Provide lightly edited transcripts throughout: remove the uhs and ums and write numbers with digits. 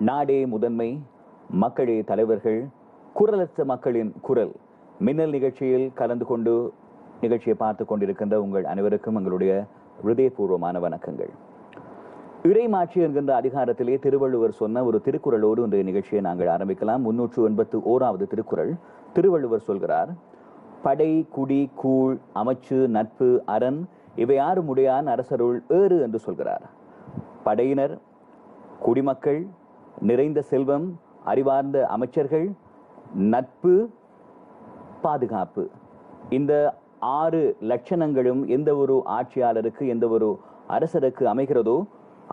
நாடே முதன்மை, மக்களே தலைவர்கள், குரலற்ற மக்களின் குரல் மின்னல் நிகழ்ச்சியில் கலந்து கொண்டு நிகழ்ச்சியை பார்த்து கொண்டிருக்கின்ற உங்கள் அனைவருக்கும் எங்களுடைய ஹிருதயபூர்வமான வணக்கங்கள். இறைமாட்சி என்கின்ற அதிகாரத்திலே திருவள்ளுவர் சொன்ன ஒரு திருக்குறளோடு இன்றைய நிகழ்ச்சியை நாங்கள் ஆரம்பிக்கலாம். 381வது திருக்குறள். திருவள்ளுவர் சொல்கிறார், படை குடி கூழ் அமைச்சு நட்பு அரண் இவை யாரும் உடையான் அரசருள் ஏறு என்று சொல்கிறார். படையினர், குடிமக்கள், நிறைந்த செல்வம், அறிவார்ந்த அமைச்சர்கள், நட்பு, பாதுகாப்பு, இந்த 6 லட்சணங்களும் எந்த ஒரு ஆட்சியாளருக்கு எந்த ஒரு அரசருக்கு அமைகிறதோ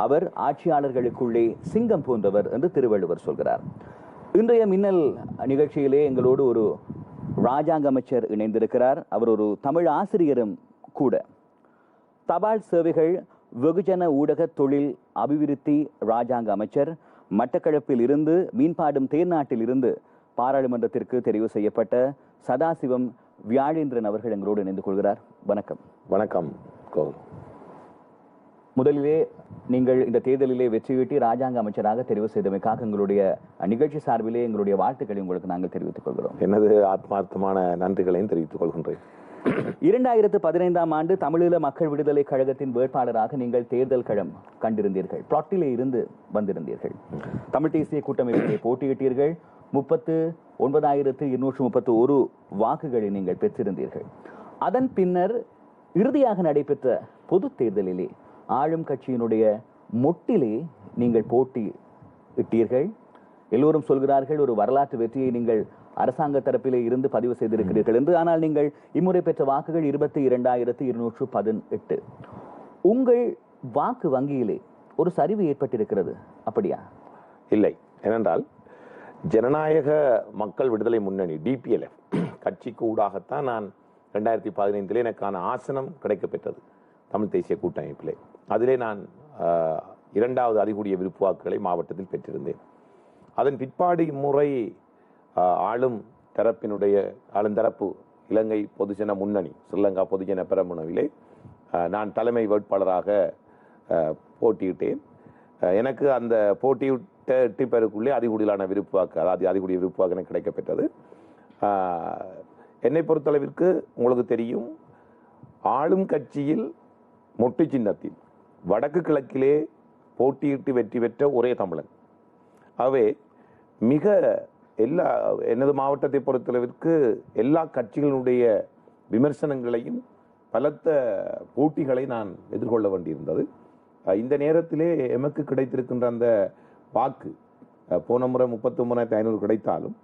அவர் ஆட்சியாளர்களுக்குள்ளே சிங்கம் போன்றவர் என்று திருவள்ளுவர் சொல்கிறார். இன்றைய மின்னல் நிகழ்ச்சியிலே எங்களோடு ஒரு ராஜாங்க அமைச்சர் இணைந்திருக்கிறார். அவர் ஒரு தமிழ் ஆசிரியரும் கூட. தபால் சேவைகள் வெகுஜன ஊடக தொழில் அபிவிருத்தி ராஜாங்க அமைச்சர், மட்டக்களப்பில் இருந்து மீன்பாடும் தேர்நாட்டில் இருந்து பாராளுமன்றத்திற்கு தெரிவு செய்யப்பட்ட சதாசிவம் வியாழேந்திரன் அவர்கள் எங்களோடு இணைந்து கொள்கிறார். வணக்கம். வணக்கம். முதலிலே நீங்கள் இந்த தேர்தலிலே வெற்றியீட்டி ராஜாங்க அமைச்சராக தெரிவு செய்தமைக்காக எங்களுடைய நிகழ்ச்சி சார்பிலே எங்களுடைய வாழ்த்துக்களை உங்களுக்கு நாங்கள் தெரிவித்துக் கொள்கிறோம். எனது ஆத்மார்த்தமான நன்றிகளையும் தெரிவித்துக் கொள்கின்றேன். 2015ஆம் ஆண்டு தமிழீழ மக்கள் விடுதலை கழகத்தின் வேட்பாளராக நீங்கள் தேர்தல் களம் கண்டிருந்தீர்கள். பிளாட்டிலே இருந்து வந்திருந்தீர்கள். தமிழ் தேசிய கூட்டமைப்பிலே போட்டியிட்டீர்கள். 39,231 வாக்குகளை நீங்கள் பெற்றிருந்தீர்கள். அதன் பின்னர் இறுதியாக நடைபெற்ற பொது தேர்தலிலே ஆளும் கட்சியினுடைய மொட்டிலே நீங்கள் போட்டியிட்டீர்கள். எல்லோரும் சொல்கிறார்கள் ஒரு வரலாற்று வெற்றியை நீங்கள் அரசாங்க தரப்பிலே இருந்து பதிவு செய்திருக்கிறீர்கள் என்று. ஆனால் நீங்கள் இம்முறை பெற்ற வாக்குகள் 22,218. உங்கள் வாக்கு வங்கியிலே ஒரு சரிவு ஏற்பட்டிருக்கிறது, அப்படியா? இல்லை. ஏனென்றால் ஜனநாயக மக்கள் விடுதலை முன்னணி DPLF கட்சிக்கு ஊடாகத்தான் நான் 2015 எனக்கான ஆசனம் கிடைக்கப்பெற்றது தமிழ் தேசிய கூட்டமைப்பிலே. அதிலே நான் 2வது அதிகூடிய விருப்பு வாக்குகளை மாவட்டத்தில் பெற்றிருந்தேன். அதன் பிற்பாடு இம்முறை ஆளும் தரப்பு இலங்கை பொதுஜன முன்னணி ஸ்ரீலங்கா பொதுஜன பெரமுனவிலே நான் தலைமை வேட்பாளராக போட்டியிட்டேன். எனக்கு அந்த போட்டியிட்ட 8 பேருக்குள்ளே அதிகூடியலான விருப்பு வாக்கு, அதாவது அதிகூடிய விருப்பு வாக்கு எனக்கு கிடைக்கப்பெற்றது. என்னை பொறுத்தளவிற்கு உங்களுக்கு தெரியும், ஆளும் கட்சியில் மொட்டு சின்னத்தில் வடக்கு கிழக்கிலே போட்டியிட்டு வெற்றி பெற்ற ஒரே தமிழன். ஆகவே மிக எனது மாவட்டத்தை பொறுத்தளவிற்கு எல்லா கட்சிகளுடைய விமர்சனங்களையும் பலத்த போட்டிகளை நான் எதிர்கொள்ள வேண்டியிருந்தது. இந்த நேரத்திலே எமக்கு கிடைத்திருக்கின்ற அந்த வாக்கு போன முறை 39,500 கிடைத்தாலும்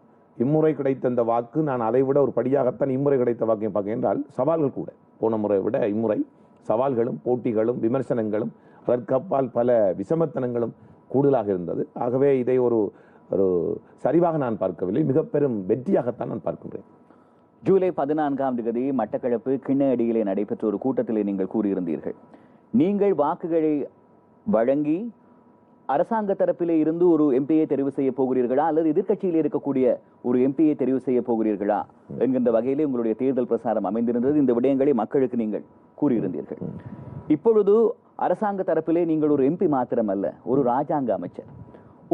இம்முறை கிடைத்த அந்த வாக்கு நான் அதை விட ஒரு படியாகத்தான் இம்முறை கிடைத்த வாக்கையும் பார்க்க என்றால் சவால்கள் கூட போன முறை விட இம்முறை சவால்களும் போட்டிகளும் விமர்சனங்களும் அதற்கப்பால் பல விசமத்தனங்களும் கூடுதலாக இருந்தது. ஆகவே இதை ஒரு சரிவாக நான் பார்க்கவில்லை, மிக பெரும் வெற்றியாகத்தான் நான் பார்க்கின்றேன். ஜூலை 14ஆம் தேதி மட்டக்களப்பு கிண்ணடியிலே நடைபெற்ற ஒரு கூட்டத்திலே நீங்கள் கூறியிருந்தீர்கள், நீங்கள் வாக்குகளை வழங்கி அரசாங்க தரப்பிலே இருந்து ஒரு எம்பியை தெரிவு செய்ய போகிறீர்களா அல்லது எதிர்கட்சியில் இருக்கக்கூடிய ஒரு எம்பியை தெரிவு செய்ய போகிறீர்களா என்கின்ற வகையிலே உங்களுடைய தேர்தல் பிரசாரம் அமைந்திருந்தது. இந்த விடயங்களை மக்களுக்கு நீங்கள் கூறியிருந்தீர்கள். இப்பொழுது அரசாங்க தரப்பிலே நீங்கள் ஒரு எம்பி மாத்திரம் அல்ல, ஒரு ராஜாங்க அமைச்சர்.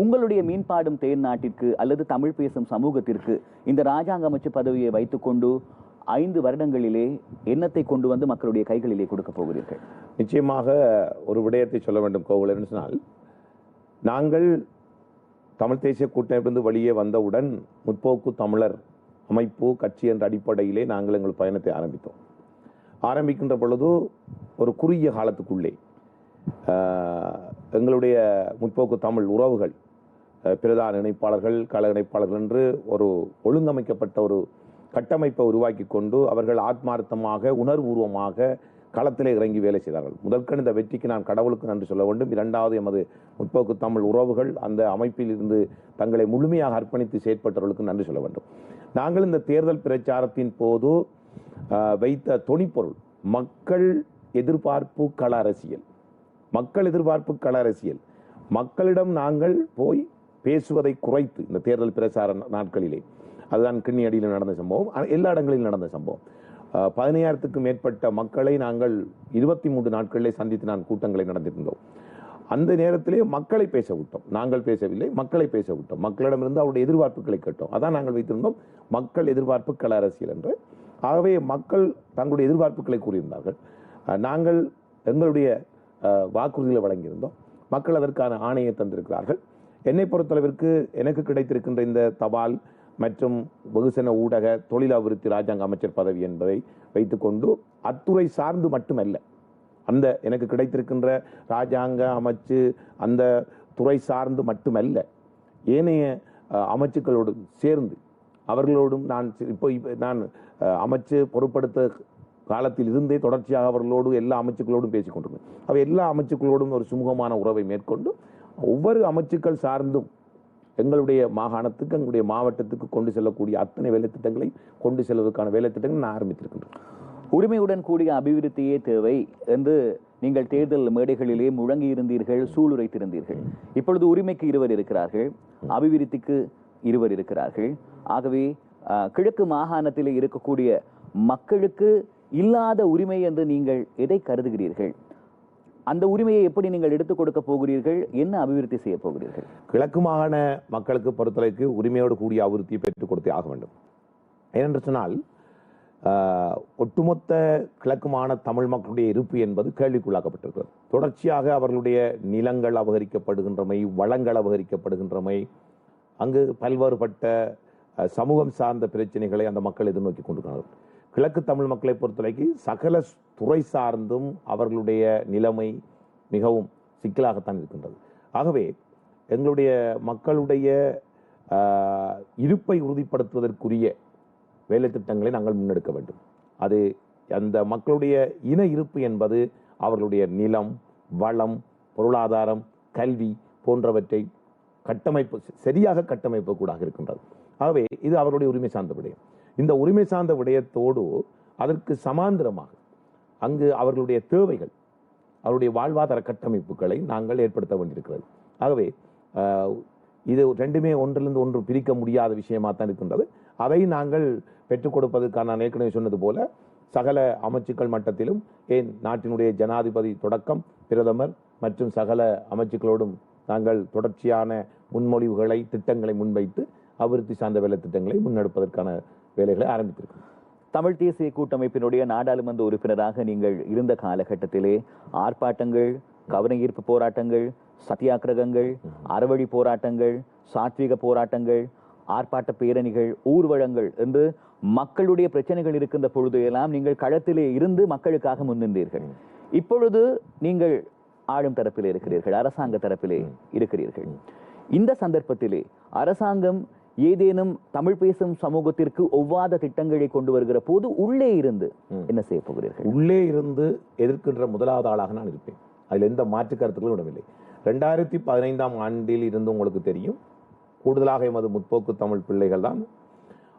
உங்களுடைய மீன்பாடும் தேர்நாட்டிற்கு அல்லது தமிழ் பேசும் சமூகத்திற்கு இந்த ராஜாங்க அமைச்சர் பதவியை வைத்துக் கொண்டு 5 வருடங்களிலே எண்ணத்தை கொண்டு வந்து மக்களுடைய கைகளிலே கொடுக்க போகிறீர்கள்? நிச்சயமாக ஒரு விடயத்தை சொல்ல வேண்டும் கோகுல், என்று சொன்னால் நாங்கள் தமிழ் தேசிய கூட்டமைப்பிலிருந்து வெளியே வந்தவுடன் முற்போக்கு தமிழர் அமைப்பு கட்சி என்ற அடிப்படையிலே நாங்கள் எங்கள் பயணத்தை ஆரம்பித்தோம். ஆரம்பிக்கின்ற பொழுது ஒரு குறுகிய காலத்துக்குள்ளே எங்களுடைய முற்போக்கு தமிழ் உறவுகள், பிரதான இணைப்பாளர்கள், கள இணைப்பாளர்கள் என்று ஒரு ஒழுங்கமைக்கப்பட்ட ஒரு கட்டமைப்பை உருவாக்கி கொண்டு அவர்கள் ஆத்மார்த்தமாக உணர்வுபூர்வமாக களத்திலே இறங்கி வேலை செய்தார்கள். முதற்கண் இந்த வெற்றிக்கு நான் கடவுளுக்கு நன்றி சொல்ல வேண்டும். 2வது எமது முற்போக்கு தமிழ் உறவுகள் அந்த அமைப்பில் இருந்து தங்களை முழுமையாக அர்ப்பணித்து செயற்பட்டவர்களுக்கு நன்றி சொல்ல வேண்டும். நாங்கள் இந்த தேர்தல் பிரச்சாரத்தின் போது வைத்த தொனிப்பொருள் மக்கள் எதிர்பார்ப்பு கள அரசியல். மக்கள் எதிர்பார்ப்பு கள அரசியல். மக்களிடம் நாங்கள் போய் பேசுவதை குறைத்து இந்த தேர்தல் பிரச்சார நாட்களிலே, அதுதான் கிண்ணியடியில் நடந்த சம்பவம், எல்லா இடங்களிலும் நடந்த சம்பவம். 15,000க்கும் மேற்பட்ட மக்களை நாங்கள் 23 நாட்களிலே சந்தித்து நான் கூட்டங்களை நடந்திருந்தோம். அந்த நேரத்திலே மக்களை பேச விட்டோம். நாங்கள் பேசவில்லை, மக்களை பேச விட்டோம். மக்களிடமிருந்து அவருடைய எதிர்பார்ப்புகளை கேட்டோம். அதான் நாங்கள் வைத்திருந்தோம் மக்கள் எதிர்பார்ப்பு கள அரசியல் என்று. ஆகவே மக்கள் தங்களுடைய எதிர்பார்ப்புகளை கூறியிருந்தார்கள். நாங்கள் எங்களுடைய வாக்குறுதிகளை வழங்கியிருந்தோம். மக்கள் அதற்கான ஆணையை தந்திருக்கிறார்கள். என்னை பொறுத்தளவிற்கு எனக்கு கிடைத்திருக்கின்ற இந்த தபால் மற்றும் வெகுசன ஊடக தொழில் அபிவிருத்தி ராஜாங்க அமைச்சர் பதவி என்பதை வைத்துக்கொண்டு அத்துறை சார்ந்து மட்டுமல்ல, அந்த எனக்கு கிடைத்திருக்கின்ற ராஜாங்க அமைச்சு அந்த துறை சார்ந்து மட்டுமல்ல, ஏனைய அமைச்சுக்களோடு சேர்ந்து அவர்களோடும் நான் அமைச்சு பொறுப்படுத்த காலத்தில் இருந்தே தொடர்ச்சியாக அவர்களோடு எல்லா அமைச்சுக்களோடும் பேசிக் கொண்டிருந்தேன். அவை எல்லா அமைச்சுக்களோடும் ஒரு சுமூகமான உறவை மேற்கொண்டு ஒவ்வொரு அமைச்சுக்கள் சார்ந்தும் எங்களுடைய மாகாணத்துக்கு எங்களுடைய மாவட்டத்துக்கு கொண்டு செல்லக்கூடிய அத்தனை வேலை திட்டங்களை கொண்டு செல்வதற்கான வேலை திட்டங்கள் நான் ஆரம்பித்திருக்கின்றேன். உரிமையுடன் கூடிய அபிவிருத்தியே தேவை என்று நீங்கள் தேர்தல் மேடைகளிலே முழங்கி இருந்தீர்கள், சூளுரைத்திருந்தீர்கள். இப்பொழுது உரிமைக்கு இருவர் இருக்கிறார்கள், அபிவிருத்திக்கு இருவர் இருக்கிறார்கள். ஆகவே கிழக்கு மாகாணத்திலே இருக்கக்கூடிய மக்களுக்கு இல்லாத உரிமை என்று நீங்கள் எதை கருதுகிறீர்கள்? அந்த உரிமையை எப்படி நீங்கள் எடுத்துக் கொடுக்க போகிறீர்கள்? என்ன அபிவிருத்தி செய்ய போகிறீர்கள்? கிழக்கு மாகாண மக்களுக்கு பொறுத்தளவுக்கு உரிமையோடு கூடிய அபிவிருத்தியை பெற்றுக் கொடுத்தே ஆக வேண்டும். ஏனென்று சொன்னால் ஒட்டுமொத்த கிழக்கு மாகாண தமிழ் மக்களுடைய இருப்பு என்பது கேள்விக்குள்ளாக்கப்பட்டிருக்கிறது. தொடர்ச்சியாக அவர்களுடைய நிலங்கள் அபகரிக்கப்படுகின்றமை, வளங்கள் அபகரிக்கப்படுகின்றமை, அங்கு பல்வேறுபட்ட சமூகம் சார்ந்த பிரச்சனைகளை அந்த மக்கள் எதிர்நோக்கி கொண்டிருக்கிறார்கள். கிழக்கு தமிழ் மக்களை பொறுத்தவரைக்கு சகல துறை சார்ந்தும் அவர்களுடைய நிலைமை மிகவும் சிக்கலாகத்தான் இருக்கின்றது. ஆகவே எங்களுடைய மக்களுடைய இருப்பை உறுதிப்படுத்துவதற்குரிய வேலை திட்டங்களை நாங்கள் முன்னெடுக்க வேண்டும். அது அந்த மக்களுடைய இன இருப்பு என்பது அவர்களுடைய நிலம், வளம், பொருளாதாரம், கல்வி போன்றவற்றை சரியாக கட்டமைப்பு கூட இருக்கின்றது. ஆகவே இது அவருடைய உரிமை சார்ந்த விடயம். இந்த உரிமை சார்ந்த விடயத்தோடு அதற்கு சமாந்திரமாக அங்கு அவர்களுடைய தேவைகள், அவருடைய வாழ்வாதார கட்டமைப்புகளை நாங்கள் ஏற்படுத்த வேண்டியிருக்கிறது. ஆகவே இது ரெண்டுமே ஒன்றிலிருந்து ஒன்று பிரிக்க முடியாத விஷயமாக தான் இருக்கின்றது. அதை நாங்கள் பெற்றுக் கொடுப்பதற்கான நான் ஏற்கனவே சொன்னது போல சகல அமைச்சுக்கள் மட்டத்திலும், ஏன் நாட்டினுடைய ஜனாதிபதி தொடக்கம் பிரதமர் மற்றும் சகல அமைச்சுக்களோடும் நாங்கள் தொடர்ச்சியான முன்மொழிவுகளை, திட்டங்களை முன்வைத்து அபிவிருத்தி சார்ந்த வேலை திட்டங்களை முன்னெடுப்பதற்கான வேலைகளை ஆரம்பித்திருக்கிறோம். தமிழ் தேசிய கூட்டமைப்பினுடைய நாடாளுமன்ற உறுப்பினராக நீங்கள் இருந்த காலகட்டத்திலே ஆர்ப்பாட்டங்கள், கவன ஈர்ப்பு போராட்டங்கள், சத்தியாகிரகங்கள், அறவழி போராட்டங்கள், சாத்வீக போராட்டங்கள், ஆர்ப்பாட்ட பேரணிகள், ஊர்வலங்கள் என்று மக்களுடைய பிரச்சனைகள் இருக்கின்ற பொழுது எல்லாம் நீங்கள் களத்திலே இருந்து மக்களுக்காக முன்னின்றீர்கள். இப்பொழுது நீங்கள் ஆளும் தரப்பிலே இருக்கிறீர்கள், அரசாங்க தரப்பிலே இருக்கிறீர்கள். இந்த சந்தர்ப்பத்திலே அரசாங்கம் ஏதேனும் தமிழ் பேசும் சமூகத்திற்கு ஒவ்வாத திட்டங்களை கொண்டு வருகிற போது உள்ளே இருந்து என்ன செய்ய போகிறீர்கள்? உள்ளே இருந்து எதிர்க்கின்ற முதலாவது ஆளாக நான் இருப்பேன். அதில் எந்த மாற்று கருத்துக்களும் இடமில்லை. 2015ஆம் ஆண்டில் இருந்து உங்களுக்கு தெரியும், கூடுதலாக எமது முற்போக்கு தமிழ் பிள்ளைகள் தான்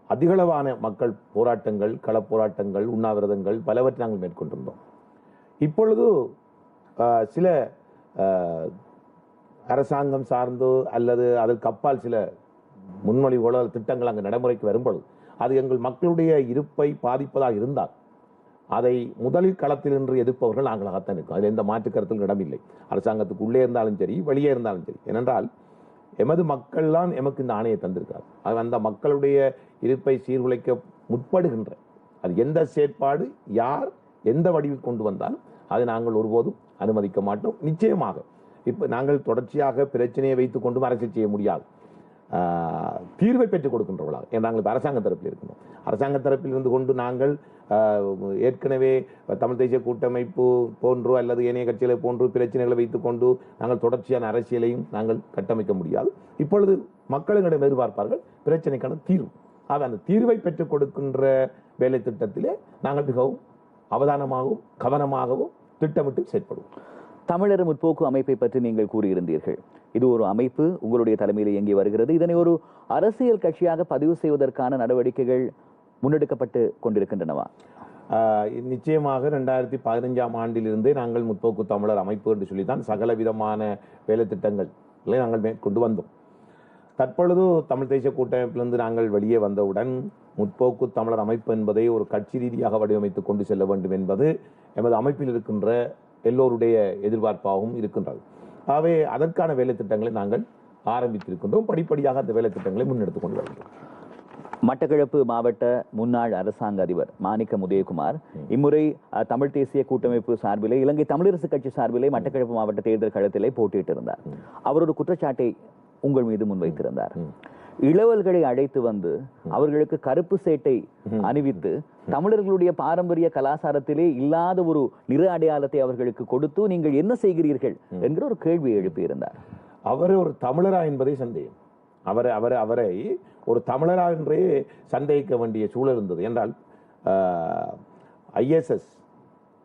அதிகளவான மக்கள் போராட்டங்கள், கள போராட்டங்கள், உண்ணாவிரதங்கள் பலவற்றை நாங்கள் மேற்கொண்டிருந்தோம். இப்பொழுது சில அரசாங்கம் சார்ந்தோ அல்லது அதற்கு அப்பால் சில முன்மொழிகளோ திட்டங்கள் அங்கு நடைமுறைக்கு வரும்பொழுது அது எங்கள் மக்களுடைய இருப்பை பாதிப்பதாக இருந்தால் அதை முதலில் களத்தில் நின்று எதிர்ப்பவர்கள் நாங்களாகத்தான் இருக்கும். அதில் எந்த மாற்று கருத்தில் இடமில்லை. அரசாங்கத்துக்கு உள்ளே இருந்தாலும் சரி, வெளியே இருந்தாலும் சரி. ஏனென்றால் எமது மக்கள் தான் எமக்கு இந்த ஆணையை தந்திருக்கார். அந்த மக்களுடைய இருப்பை சீர்குலைக்க முற்படுகின்ற அது எந்த செயற்பாடு யார் எந்த வடிவில் கொண்டு வந்தாலும் அதை நாங்கள் ஒருபோதும் அனுமதிக்க மாட்டோம். நிச்சயமாக இப்ப நாங்கள் தொடர்ச்சியாக பிரச்சனையை வைத்துக் கொண்டும் அரசியல் செய்ய முடியாது. தீர்வை பெற்றுக் கொடுக்கின்றவர்களாக நாங்கள் அரசாங்க தரப்பில் இருக்கணும். அரசாங்க தரப்பில் இருந்து கொண்டு நாங்கள் ஏற்கனவே தமிழ் தேசிய கூட்டமைப்பு போன்றோ அல்லது ஏனைய கட்சிகளை போன்று பிரச்சனைகளை வைத்துக் கொண்டு நாங்கள் தொடர்ச்சியான அரசியலையும் நாங்கள் கட்டமைக்க முடியாது. இப்பொழுது மக்களிடம் எதிர்பார்ப்பார்கள் பிரச்சனைக்கான தீர்வு. ஆக அந்த தீர்வை பெற்றுக் கொடுக்கின்ற வேலை திட்டத்திலே நாங்கள் மிகவும் அவதானமாகவும் கவனமாகவும் திட்டமிட்டு செயற்படுவோம். தமிழர் முற்போக்கு அமைப்பை பற்றி நீங்கள் கூறியிருந்தீர்கள். இது ஒரு அமைப்பு உங்களுடைய தலைமையில் இயங்கி வருகிறது. இதனை ஒரு அரசியல் கட்சியாக பதிவு செய்வதற்கான நடவடிக்கைகள் முன்னெடுக்கப்பட்டு கொண்டிருக்கின்றனவா? நிச்சயமாக 2015ஆம் ஆண்டிலிருந்தே நாங்கள் முற்போக்கு தமிழர் அமைப்பு என்று சொல்லித்தான் சகல விதமான வேலை திட்டங்களை நாங்கள் மேற்கொண்டு வந்தோம். தற்பொழுது தமிழ் தேசிய கூட்டமைப்பிலிருந்து நாங்கள் வெளியே வந்தவுடன் முற்போக்கு தமிழர் அமைப்பு என்பதை ஒரு கட்சி ரீதியாக வடிவமைத்து கொண்டு செல்ல வேண்டும் என்பது எமது அமைப்பில் இருக்கின்ற எல்லோருடைய எதிர்பார்ப்பாகவும் இருக்கின்றது. ஆகவே அதற்கான வேலை திட்டங்களை நாங்கள் ஆரம்பித்திருக்கின்றோம். படிப்படியாக அந்த வேலை திட்டங்களை முன்னெடுத்துக் கொண்டு வருகிறோம். மட்டக்களப்பு மாவட்ட முன்னாள் அரசாங்க அதிபர் மாணிக்கம் உதயகுமார் இம்முறை தமிழ் தேசிய கூட்டமைப்பு சார்பிலே, இலங்கை தமிழரசு கட்சி சார்பிலே மட்டக்களப்பு மாவட்ட தேர்தல் களத்திலே போட்டியிட்டிருந்தார். அவர் ஒரு குற்றச்சாட்டை உங்கள் மீது முன்வைத்திருந்தார். இளவல்களை அழைத்து வந்து அவர்களுக்கு கருப்பு சேட்டை அணிவித்து தமிழர்களுடைய பாரம்பரிய கலாச்சாரத்திலே இல்லாத ஒரு நிற அடையாளத்தை அவர்களுக்கு கொடுத்து நீங்கள் என்ன செய்கிறீர்கள் என்கிற ஒரு கேள்வியை எழுப்பியிருந்தார். அவர் ஒரு தமிழரா என்பதை சந்தேகம். அவரை ஒரு தமிழரா என்றே சந்தேகிக்க வேண்டிய சூழல் இருந்தது. என்றால் ISS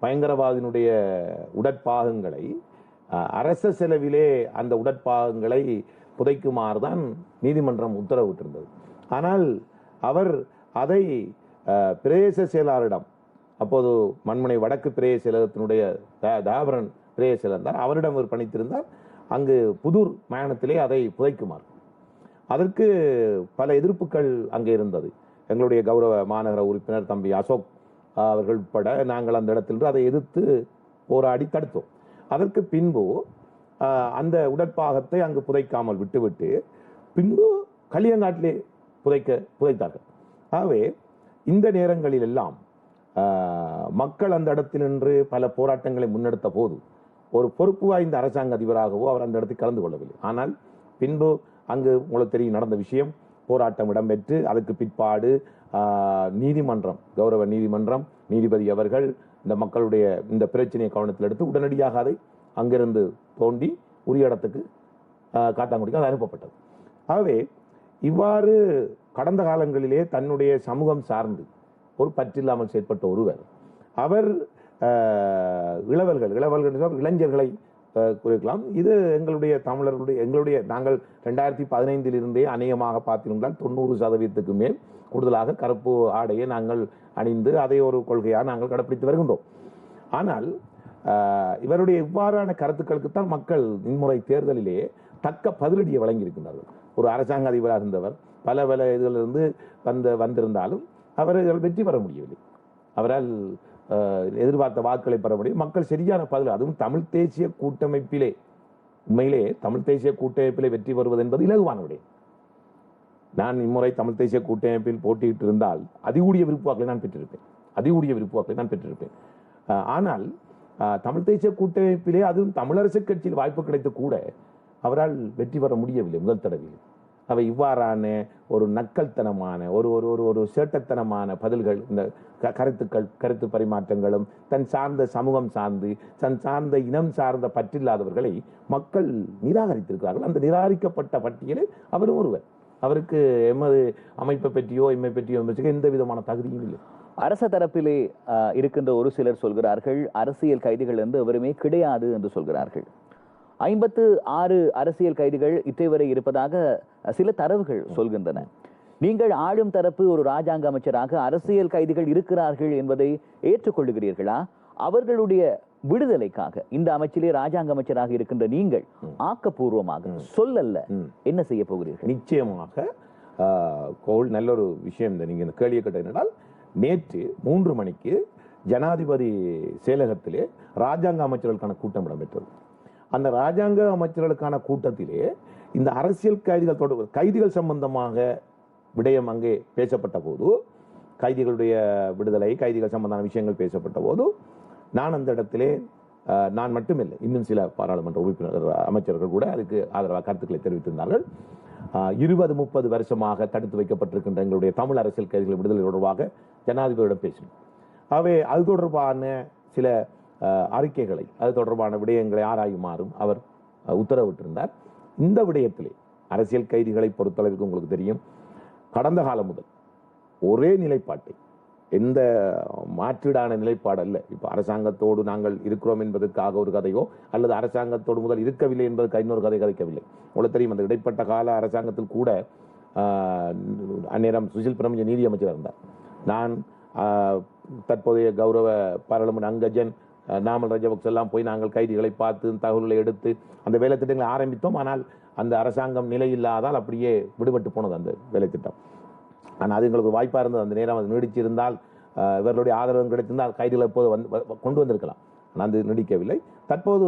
பயங்கரவாதியினுடைய உடற்பாகங்களை அரச செலவிலே அந்த உடற்பாகங்களை புதைக்குமாறு தான் நீதிமன்றம் உத்தரவிட்டிருந்தது. ஆனால் அவர் அதை பிரதேச செயலாளரிடம், அப்போது மண்முனை வடக்கு பிரதேச செயலகத்தினுடைய தாபரன் பிரதேச செயலர் அவரிடம் அவர் பணித்திருந்தார். அங்கு புதூர் மயானத்திலே அதை புதைக்குமாறு. அதற்கு பல எதிர்ப்புகள் அங்கே இருந்தது. எங்களுடைய கௌரவ மாநகர உறுப்பினர் தம்பி அசோக் அவர்கள் உட்பட நாங்கள் அந்த இடத்தில் அதை எதிர்த்து போராடி தடுத்தோம். அதற்கு பின்பு அந்த உடற்பாகத்தை அங்கு புதைக்காமல் விட்டுவிட்டு பின்பு களியங்காட்டிலே புதைத்தார்கள். ஆகவே இந்த நேரங்களில் எல்லாம் மக்கள் அந்த இடத்தில் நின்று பல போராட்டங்களை முன்னெடுத்த போது ஒரு பொறுப்பு வாய்ந்த அரசாங்க அதிபராகவோ அவர் அந்த இடத்தில் கலந்து கொள்ளவில்லை. ஆனால் பின்பு அங்கு உங்களுக்கு தெரியும் நடந்த விஷயம், போராட்டம் இடம்பெற்று அதற்கு பிற்பாடு நீதிமன்றம், கௌரவ நீதிமன்றம் நீதிபதி அவர்கள் இந்த மக்களுடைய இந்த பிரச்சனையை கவனத்தில் எடுத்து உடனடியாக அதை அங்கிருந்து தோண்டி உரிய இடத்துக்கு காத்தாங்குடிக்கு அது அனுப்பப்பட்டது. ஆகவே இவ்வாறு கடந்த காலங்களிலே தன்னுடைய சமூகம் சார்ந்து ஒரு பற்றில்லாமல் செயற்பட்ட ஒருவர், அவர் இளவல்கள் இளைஞர்களை குறிக்கலாம். இது எங்களுடைய தமிழர்களுடைய நாங்கள் 2015 இருந்தே அநேகமாக பார்த்திருந்தால் 90% மேல் கூடுதலாக கருப்பு ஆடையை நாங்கள் அணிந்து அதை ஒரு கொள்கையாக நாங்கள் கடைப்பிடித்து வருகின்றோம். ஆனால் இவருடைய இவ்வாறான கருத்துக்களுக்குத்தான் மக்கள் இம்முறை தேர்தலிலே தக்க பதிலடியை வழங்கியிருக்கிறார்கள். ஒரு அரசாங்க அதிபராக இருந்தவர் பல இதிலிருந்து வந்திருந்தாலும் அவர்கள் வெற்றி பெற முடியவில்லை. அவரால் எதிர்பார்த்த வாக்குகளை பெற முடியும். மக்கள் சரியான பதில், அதுவும் தமிழ் தேசிய கூட்டமைப்பிலே, உண்மையிலே தமிழ் தேசிய கூட்டமைப்பிலே வெற்றி பெறுவது என்பது இலகுவான விடயம். நான் இம்முறை தமிழ் தேசிய கூட்டமைப்பில் போட்டியிட்டு இருந்தால் அதிகூடிய விருப்பாக்களை நான் பெற்றிருப்பேன். ஆனால் தமிழ் தேசிய கூட்டமைப்பிலே, அதுவும் தமிழரசு கட்சியில் வாய்ப்பு கிடைத்து கூட அவரால் வெற்றி பெற முடியவில்லை முதல் தடவையில். அவை இவ்வாறான ஒரு நக்கல்தனமான ஒரு சேட்டத்தனமான பதில்கள், இந்த கருத்து பரிமாற்றங்களும் தன் சார்ந்த சமூகம் சார்ந்து தன் சார்ந்த இனம் சார்ந்த பற்றில்லாதவர்களை மக்கள் நிராகரித்திருக்கிறார்கள். அந்த நிராகரிக்கப்பட்ட பட்டியலில் அவரும் ஒருவர். அவருக்கு எமது அமைப்பை பற்றியோ எம்மை பற்றியோ எந்த விதமான தகுதியும் இல்லை. அரச தரப்பிலே இருக்கின்ற ஒரு சிலர் சொல்கிறார்கள் அரசியல் கைதிகள் என்று எவருமே கிடையாது என்று சொல்கிறார்கள். 56 அரசியல் கைதிகள் இத்தேவரை இருப்பதாக சில தரவுகள் சொல்கின்றன. நீங்கள் ஆளும் தரப்பு ஒரு ராஜாங்க அமைச்சராக அரசியல் கைதிகள் இருக்கிறார்கள் என்பதை ஏற்றுக்கொள்ளுகிறீர்களா? அவர்களுடைய விடுதலைக்காக இந்த அமைச்சிலே ராஜாங்க அமைச்சராக இருக்கின்ற நீங்கள் ஆக்கப்பூர்வமாக சொல்லல என்ன செய்ய போகிறீர்கள்? நிச்சயமாக நல்ல ஒரு விஷயம் நீங்க கேள்வி கேட்டால், நேற்று 3 மணிக்கு ஜனாதிபதி செயலகத்திலே ராஜாங்க அமைச்சர்களுக்கான கூட்டம் இடம்பெற்றது. அந்த ராஜாங்க அமைச்சர்களுக்கான கூட்டத்திலே இந்த அரசியல் கைதிகள் சம்பந்தமாக விடயம் அங்கே பேசப்பட்ட போது, கைதிகளுடைய விடுதலை, கைதிகள் சம்பந்தமான விஷயங்கள் பேசப்பட்ட போது, நான் அந்த இடத்திலே நான் மட்டுமில்லை, இன்னும் சில பாராளுமன்ற உறுப்பினர் அமைச்சர்கள் கூட அதுக்கு ஆதரவாக கருத்துக்களை தெரிவித்திருந்தார்கள். 20-30 வருஷமாக தடுத்து வைக்கப்பட்டிருக்கின்ற எங்களுடைய தமிழ் அரசியல் கைதிகள் விடுதலை தொடர்பாக ஜனாதிபதியிடம் பேசினோம். ஆகவே அது தொடர்பான சில அறிக்கைகளை, அது தொடர்பான விடயங்களை ஆராயுமாறும் அவர் உத்தரவிட்டிருந்தார். இந்த விடயத்திலே அரசியல் கைதிகளை பொறுத்தளவுக்கு உங்களுக்கு தெரியும், கடந்த காலம் முதல் ஒரே நிலைப்பாட்டை, எந்த மாற்றீடான நிலைப்பாடு அல்ல. இப்ப அரசாங்கத்தோடு நாங்கள் இருக்கிறோம் என்பதற்காக ஒரு கதையோ அல்லது அரசாங்கத்தோடு முதல் இருக்கவில்லை என்பதற்கு இன்னொரு கதை கதைக்கவில்லை. உங்களுக்கு தெரியும், அந்த இடைப்பட்ட கால அரசாங்கத்தில் கூட அந்நேரம் சுசில் பிரமஞ்ச நீதி அமைச்சர் இருந்தார். நான் தற்போதைய கௌரவ பாராளுமன்ற அங்கஜன் நாமல் ராஜபக்ச எல்லாம் போய் நாங்கள் கைதிகளை பார்த்து தகவல்களை எடுத்து அந்த வேலை திட்டங்களை ஆரம்பித்தோம். ஆனால் அந்த அரசாங்கம் நிலை இல்லாதால் அப்படியே விடுபட்டு போனது அந்த வேலை திட்டம். ஆனால் அது எங்களுக்கு ஒரு வாய்ப்பாக இருந்தது. அந்த நேரம் அது நீடிச்சிருந்தால், இவர்களுடைய ஆதரவு கிடைத்திருந்தால் கைதிகளை எப்போது கொண்டு வந்திருக்கலாம். அது நீடிக்கவில்லை. தற்போது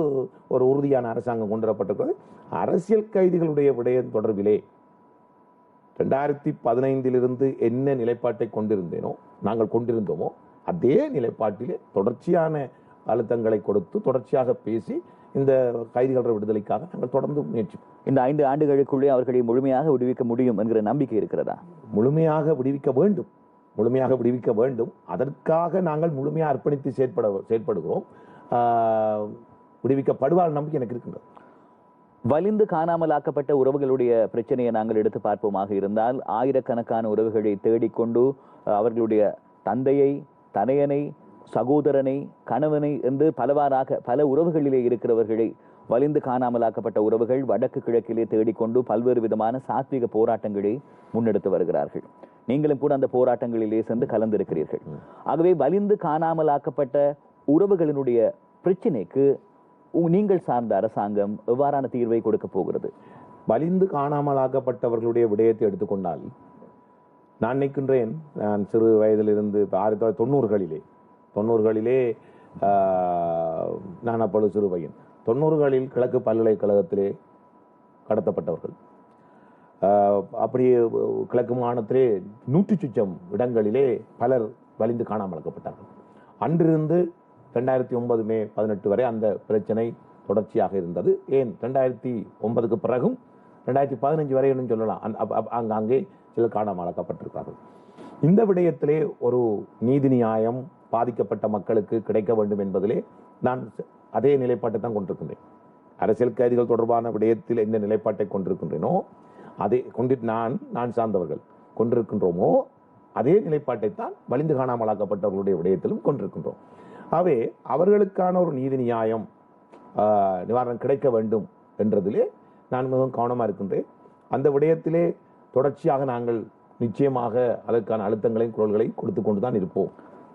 ஒரு உறுதியான அரசாங்கம் கொண்டு வரப்பட்டிருக்கிறது. அரசியல் கைதிகளுடைய விடயம் தொடர்பிலே 2015 என்ன நிலைப்பாட்டை நாங்கள் கொண்டிருந்தோமோ அதே நிலைப்பாட்டிலே தொடர்ச்சியான அழுத்தங்களை கொடுத்து தொடர்ச்சியாக பேசி இந்த கைதிகள விடுதலைக்காக நாங்கள் தொடர்ந்து முயற்சிப்போம். இந்த 5 ஆண்டுகளுக்குள்ளே அவர்களை முழுமையாக விடுவிக்க முடியும் என்கிற நம்பிக்கை இருக்கிறதா? முழுமையாக விடுவிக்க வேண்டும். அதற்காக நாங்கள் முழுமையாக அர்ப்பணித்து செயற்படுகிறோம். விடுவிக்கப்படுவார் நம்பிக்கை எனக்கு இருக்கின்றது. வலிந்து காணாமலாக்கப்பட்ட உறவுகளுடைய பிரச்சனையை நாங்கள் எடுத்து பார்ப்போமாக இருந்தால், ஆயிரக்கணக்கான உறவுகளை தேடிக்கொண்டு அவர்களுடைய தந்தையை, தனையனை, சகோதரனை, கணவனை என்று பலவாறாக பல உறவுகளிலே இருக்கிறவர்களை வலிந்து காணாமலாக்கப்பட்ட உறவுகள் வடக்கு கிழக்கிலே தேடிக்கொண்டு பல்வேறு விதமான சாத்விக போராட்டங்களை முன்னெடுத்து வருகிறார்கள். நீங்களும் கூட அந்த போராட்டங்களிலே சென்று கலந்திருக்கிறீர்கள். ஆகவே வலிந்து காணாமலாக்கப்பட்ட உறவுகளினுடைய பிரச்சனைக்கு நீங்கள் சார்ந்த அரசாங்கம் எவ்வாறான தீர்வை கொடுக்க போகிறது? வலிந்து காணாமலாக்கப்பட்டவர்களுடைய விடயத்தை எடுத்துக்கொண்டால் நான் நினைக்கின்றேன், நான் சிறு வயதிலிருந்து 1990களிலே நான் அப்பொழுது சிறு பையன். 90களில் கிழக்கு பல்கலைக்கழகத்திலே கடத்தப்பட்டவர்கள், அப்படியே கிழக்கு மாகாணத்திலே 100 சுச்சம் இடங்களிலே பலர் வலிந்து காணாமலாக்கப்பட்டார்கள். அன்றிருந்து 2009 மே 18 வரை அந்த பிரச்சனை தொடர்ச்சியாக இருந்தது. ஏன் 2009க்கு பிறகும் 2015 வரை சொல்லலாம், அங்கே சிலர் காணாமலாக்கப்பட்டிருக்கிறார்கள். இந்த விடயத்திலே ஒரு நீதி நியாயம் பாதிக்கப்பட்ட மக்களுக்கு கிடைக்க வேண்டும் என்பதிலே நான் அதே நிலைப்பாட்டை தான் கொண்டிருக்கின்றேன். அரசியல் கைதிகள் தொடர்பான விடயத்தில் எந்த நிலைப்பாட்டை கொண்டிருக்கின்றேனோ அதே நான் சார்ந்தவர்கள் கொண்டிருக்கின்றோமோ அதே நிலைப்பாட்டை தான் வலிந்து காணாமலாக்கப்பட்டவர்களுடைய விடயத்திலும் கொண்டிருக்கின்றோம். ஆகவே அவர்களுக்கான ஒரு நீதி நியாயம் நிவாரணம் கிடைக்க வேண்டும் என்றதிலே நான் மிகவும் கவனமாக இருக்கின்றேன். அந்த விடயத்திலே தொடர்ச்சியாக நாங்கள் நிச்சயமாக அதற்கான அழுத்தங்களையும் குரல்களையும் கொடுத்து கொண்டுதான் இருப்போம்.